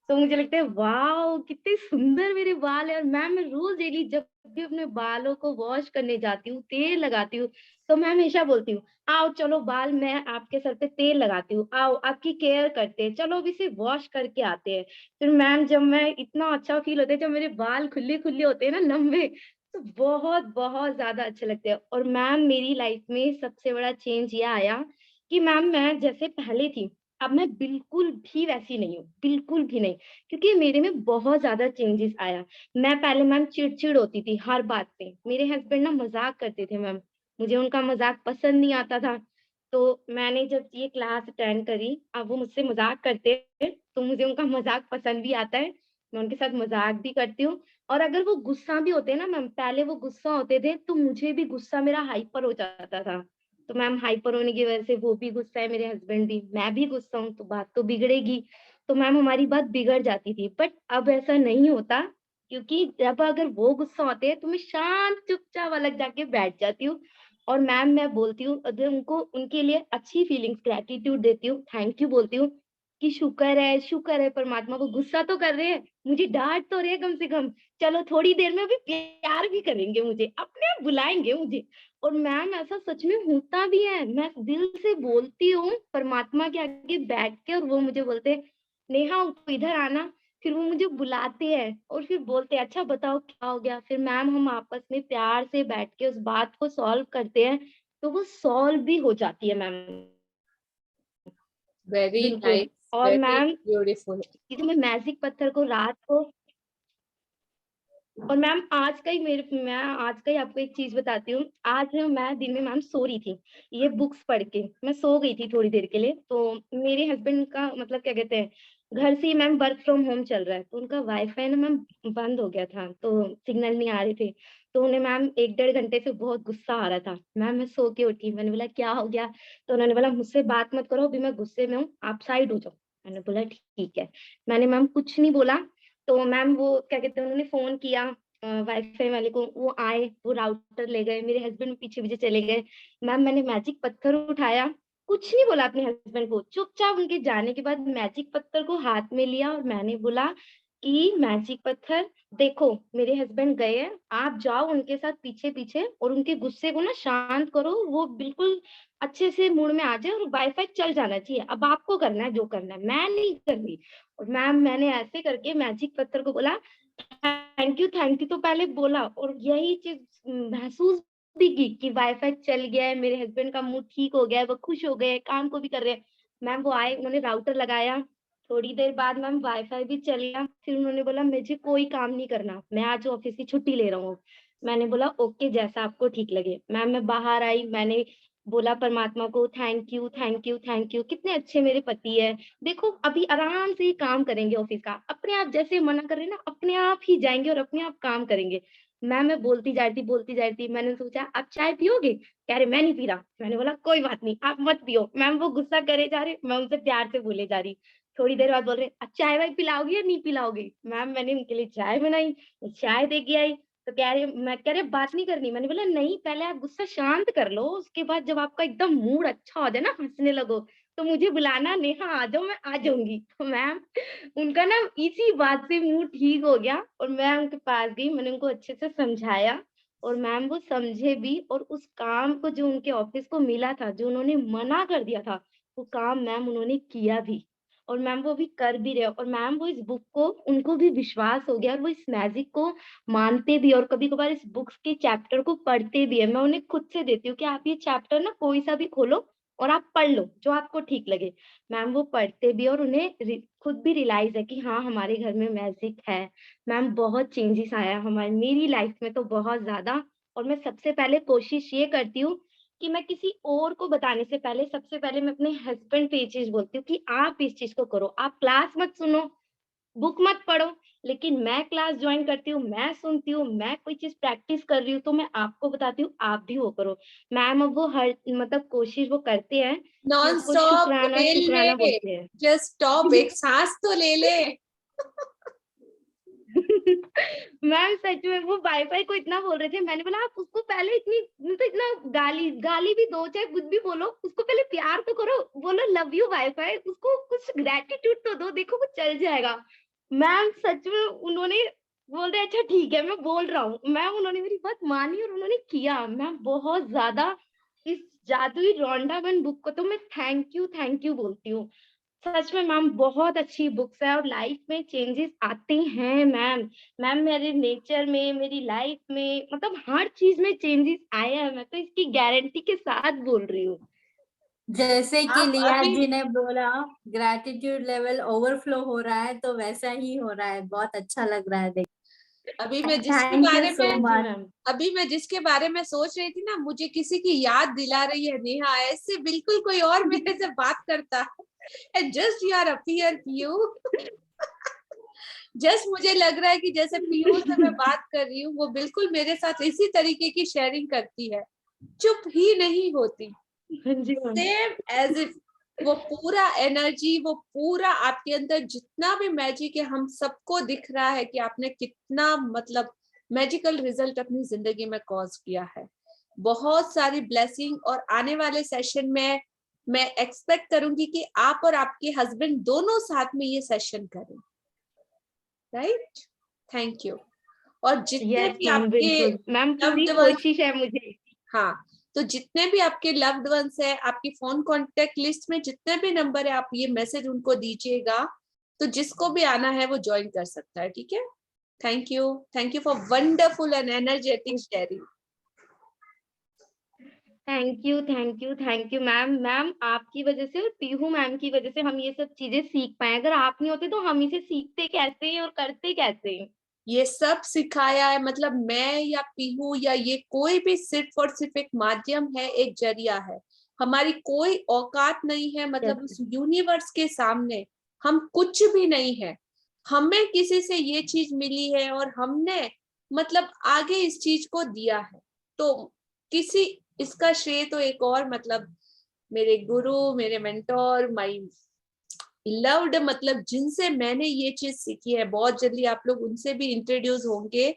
तो मुझे लगता है वाओ कितने सुंदर मेरे बाल है। और मैम मैं रोज डेली जब भी अपने बालों को वॉश करने जाती हूँ, तेल लगाती हूँ, तो मैं हमेशा बोलती हूँ आओ चलो बाल मैं आपके सर पे तेल लगाती हूँ, आओ आपकी केयर करते हैं, चलो अभी इसे वॉश करके आते हैं। फिर मैम जब मैं इतना अच्छा फील होता है जब मेरे बाल खुले खुले होते हैं ना लंबे, तो बहुत बहुत ज्यादा अच्छे लगते हैं। और मैम मेरी लाइफ में सबसे बड़ा चेंज ये आया कि मैम मैं जैसे पहले थी अब मैं बिल्कुल भी वैसी नहीं हूँ, बिल्कुल भी नहीं। क्योंकि मेरे में बहुत ज्यादा चेंजेस आया। मैं पहले मैम चिड़चिड़ होती थी हर बात पे, मेरे हस्बैंड ना मजाक करते थे मैम, मुझे उनका मजाक पसंद नहीं आता था। तो मैंने जब ये क्लास अटेंड करी, अब वो मुझसे मजाक करते हैं तो मुझे उनका मजाक पसंद भी आता है, मैं उनके साथ मजाक भी करती हूँ। और अगर वो गुस्सा भी होते हैं ना मैम, पहले वो गुस्सा होते थे तो मुझे भी गुस्सा मेरा हाइपर हो जाता था। तो मैम हाइपर होने की वजह से वो भी गुस्सा है, मेरे हस्बैंड भी, मैं भी गुस्सा हूँ, तो बात तो बिगड़ेगी। तो मैम हमारी बात बिगड़ जाती थी, बट अब ऐसा नहीं होता। क्योंकि जब अगर वो गुस्सा होते हैं तो मैं शांत चुपचाप अलग जाके बैठ जाती हूँ। और मैम मैं बोलती हूँ अगर उनको उनके लिए अच्छी फीलिंग्स ग्रेटिट्यूड देती हूँ, थैंक यू बोलती हूँ कि शुक्र है परमात्मा, को गुस्सा तो कर रहे हैं, मुझे डांट तो रहे हैं कम से कम, चलो थोड़ी देर में अभी प्यार भी करेंगे, मुझे अपने आप बुलाएंगे मुझे। और मैम ऐसा सच में होता भी है, मैं दिल से बोलती हूँ परमात्मा के आगे बैठ के और वो मुझे बोलते हैं नेहा तू इधर आना। फिर वो मुझे बुलाते हैं और फिर बोलते हैं अच्छा बताओ क्या हो गया। फिर मैम हम आपस में प्यार से बैठ के उस बात को सॉल्व करते हैं, तो वो सॉल्व भी हो जाती है मैम। वेरी बिल्कुल। नाइस, और वेरी मैम ब्यूटीफुल। कि मैं मैजिक पत्थर को रात को, और मैम आज का ही मैं आज का ही आपको एक चीज बताती हूँ। आज मैं दिन में मैम सो रही थी, ये बुक्स पढ़ के मैं सो गई थी थोड़ी देर के लिए। तो मेरे हस्बैंड का मतलब क्या कहते हैं घर से ही मैम वर्क फ्रॉम होम चल रहा है, तो उनका वाईफाई ना मैम बंद हो गया था, तो सिग्नल नहीं आ रहे थे। तो उन्हें मैम 1 डेढ़ घंटे से बहुत गुस्सा आ रहा था। मैम मैं सो के उठी, मैंने बोला क्या हो गया। तो उन्होंने बोला मुझसे बात मत करो, अभी मैं गुस्से में हूँ, आप साइड हो जाओ। मैंने बोला ठीक है। मैंने मैम कुछ नहीं बोला। तो मैम वो क्या कहते हैं उन्होंने फोन किया वाईफाई वाले को, वो आए, वो राउटर ले गए, मेरे हस्बैंड पीछे पीछे चले गए। मैम मैंने मैजिक पत्थर उठाया, कुछ नहीं बोला अपने हस्बैंड को, चुपचाप उनके जाने के बाद मैजिक पत्थर को हाथ में लिया और मैंने बोला कि मैजिक पत्थर देखो मेरे हस्बैंड गए हैं, आप जाओ उनके साथ पीछे पीछे और उनके गुस्से को ना शांत करो, वो बिल्कुल अच्छे से मूड में आ जाए और वाईफाई चल जाना चाहिए। अब आपको करना है जो करना है, मैं नहीं कर रही। और मैम मैंने ऐसे करके मैजिक पत्थर को बोला थैंक यू तो पहले बोला और यही चीज महसूस भी की कि वाईफाई चल गया है, मेरे हस्बैंड का मूड ठीक हो गया है, वो खुश हो गए, काम को भी कर रहे हैं। मैम वो आए, उन्होंने राउटर लगाया, थोड़ी देर बाद मैम वाईफाई भी चल गया। फिर उन्होंने बोला मुझे कोई काम नहीं करना, मैं आज ऑफिस की छुट्टी ले रहा हूँ। मैंने बोला ओके जैसा आपको ठीक लगे। मैम मैं बाहर आई, मैंने बोला परमात्मा को thank you thank you thank you, कितने अच्छे मेरे पति है, देखो अभी आराम से ही काम करेंगे ऑफिस का, अपने आप जैसे मना कर रहे हैं ना अपने आप ही जाएंगे और अपने आप काम करेंगे। मैं बोलती जा रही थी बोलती जा रही थी। मैंने सोचा आप चाय पियोगे, कह रहे मैं नहीं पी रहा। मैंने बोला कोई बात नहीं आप मत पियो। मैम वो गुस्सा करे जा रहे, मैं उनसे प्यार से बोले जा रही। थोड़ी देर बाद बोल रहे अब चाय वाय पिलाओगी या नहीं पिलाओगे। मैम मैंने उनके लिए चाय बनाई, चाय दे के आई। तो कह रहे बात नहीं करनी। मैंने बोला नहीं पहले आप गुस्सा शांत कर लो, उसके बाद जब आपका एकदम मूड अच्छा हो जाए ना, हंसने लगो, तो मुझे बुलाना, नेहा आ जाओ मैं आ जाऊंगी। तो मैम उनका ना इसी बात से मूड ठीक हो गया और मैं उनके पास गई, मैंने उनको अच्छे से समझाया और मैम वो समझे भी और उस काम को जो उनके ऑफिस को मिला था, जो उन्होंने मना कर दिया था, वो काम मैम उन्होंने किया भी। और मैम वो अभी कर भी रहे हैं, और मैम वो इस बुक को उनको भी विश्वास हो गया और वो इस मैजिक को मानते भी, और कभी कभार इस बुक्स के चैप्टर को पढ़ते भी है। मैं उन्हें खुद से देती हूँ कि आप ये चैप्टर ना कोई सा भी खोलो और आप पढ़ लो जो आपको ठीक लगे। मैम वो पढ़ते भी और उन्हें खुद भी रियलाइज है कि हाँ हमारे घर में मैजिक है। मैम बहुत चेंजेस आया हमारी मेरी लाइफ में तो बहुत ज्यादा। और मैं सबसे पहले कोशिश ये करती हूँ कि मैं किसी और को बताने से पहले सबसे पहले मैं अपने हस्बैंड पे ये चीज बोलती हूँ कि आप इस चीज को करो, आप क्लास मत सुनो, बुक मत पढ़ो, लेकिन मैं क्लास ज्वाइन करती हूँ, मैं सुनती हूँ, मैं कोई चीज प्रैक्टिस कर रही हूँ तो मैं आपको बताती हूँ, आप भी वो करो। मैम अब वो हर मतलब कोशिश वो करते हैं कि नॉन उसको स्टॉप शुक्राना ले शुक्राना ले, बोलते हैं। जस्ट स्टॉप, एक सांस तो ले ले। मैम सच में वो वाईफाई को इतना बोल रहे थे, मैंने बोला आप उसको पहले इतनी मतलब इतना गाली गाली भी दो चाहे कुछ भी बोलो, उसको पहले प्यार तो करो, बोलो लव यू वाईफाई, उसको कुछ ग्रेटिट्यूड तो दो, देखो वो चल जाएगा। मैम सच में उन्होंने बोल रहे अच्छा ठीक है मैं बोल रहा हूँ, मैम उन्होंने मेरी बात मानी और उन्होंने किया। मैम बहुत ज्यादा इस जादुई रोंडामन बुक को तो मैं थैंक यू बोलती हूँ। सच में मैम बहुत अच्छी बुक्स है और लाइफ में चेंजेस आते हैं मैम। मैम मेरे नेचर में, मेरी लाइफ में, मतलब हर चीज में चेंजेस आए हैं, मैं तो इसकी गारंटी के साथ बोल रही हूँ। जैसे कि आप लिया अभी जी ने बोला ग्रैटिट्यूड लेवल ओवरफ्लो हो रहा है, तो वैसा ही हो रहा है, बहुत अच्छा लग रहा है देख। अभी मैं जिसके थैंक यू बारे सो में मच। मैम अभी मैं जिसके बारे में सोच रही थी ना, मुझे किसी की याद दिला रही है नेहा, ऐसे बिल्कुल कोई और मेरे से बात करता है। जस्ट यू आर अपीयर पीयू। जस्ट मुझे लग रहा है कि जैसे पीयू से मैं बात कर रही हूँ, वो बिल्कुल मेरे साथ इसी तरीके की शेयरिंग करती है, चुप ही नहीं होती। जी मैम। सेम एज इफ वो पूरा एनर्जी, वो पूरा आपके अंदर जितना भी मैजिक है, हम सबको दिख रहा है कि आपने कितना मतलब मैजिकल रिजल्ट अपनी जिंदगी में कॉज किया है। बहुत सारी ब्लेसिंग, और आने वाले सेशन में मैं एक्सपेक्ट करूंगी कि आप और आपके हस्बैंड दोनों साथ में ये सेशन करें, राइट? Thank you. और जितने यस भी मैम आपके बिल्कुल मैम, पूरी लव्ड वंस, कोशिश है मुझे। हाँ, तो जितने भी आपके लव्ड वंस है, आपकी फोन कॉन्टेक्ट लिस्ट में जितने भी नंबर है, आप ये मैसेज उनको दीजिएगा, तो जिसको भी आना है वो ज्वाइन कर सकता है, ठीक है? Thank you for wonderful and energetic sharing. Thank you ma'am. Ma'am आपकी वजह से और पीहू मैम की वजह से हम ये सब चीजें सीख पाए, अगर आप नहीं होते तो हम इसे सीखते कैसे और करते कैसे। ये सब सिखाया है, मतलब मैं या पीहू या ये कोई भी सिर्फ और सिर्फ एक माध्यम है, एक जरिया है। हमारी कोई औकात नहीं है, मतलब उस यूनिवर्स के सामने हम कुछ भी नहीं है। हमें किसी से ये चीज मिली है और हमने मतलब आगे इस चीज को दिया है, तो किसी इसका श्रेय तो एक और मतलब मेरे गुरु, मेरे मेंटोर, माई लव्ड, मतलब जिनसे मैंने ये चीज सीखी है, बहुत जल्दी आप लोग उनसे भी इंट्रोड्यूस होंगे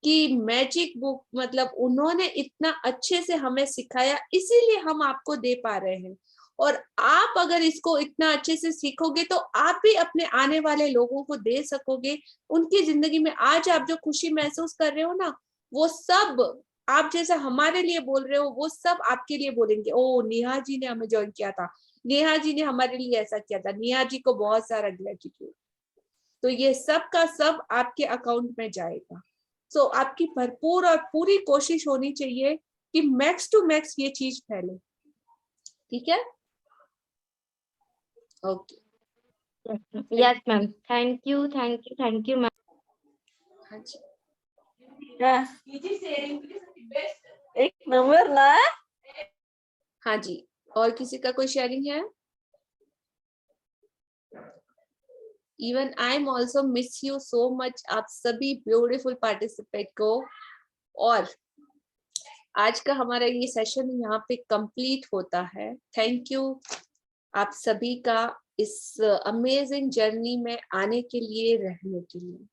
कि मैजिक बुक मतलब उन्होंने इतना अच्छे से हमें सिखाया, इसीलिए हम आपको दे पा रहे हैं। और आप अगर इसको इतना अच्छे से सीखोगे तो आप भी अपने आने वाले लोगों को दे सकोगे। उनकी जिंदगी में आज आप जो खुशी महसूस कर रहे हो ना, वो सब आप जैसे हमारे लिए बोल रहे हो, वो सब आपके लिए बोलेंगे। ओ नेहा जी ने हमें ज्वाइन किया था, नेहा जी ने हमारे लिए ऐसा किया था, नेहा जी को बहुत सारा ग्रेटिट्यूड। तो ये सब का सब आपके अकाउंट में जाएगा। सो आपकी भरपूर और पूरी कोशिश होनी चाहिए कि मैक्स टू मैक्स ये चीज फैले, ठीक है? Okay, yes ma'am, thank you ma'am. हाँ जी, एक नंबर ना। हाँ जी, और किसी का कोई शेयरिंग है? Even I am also miss you so much, आप सभी ब्यूटीफुल पार्टिसिपेट को। और आज का हमारा ये सेशन यहाँ पे कंप्लीट होता है। थैंक यू आप सभी का इस अमेजिंग जर्नी में आने के लिए, रहने के लिए।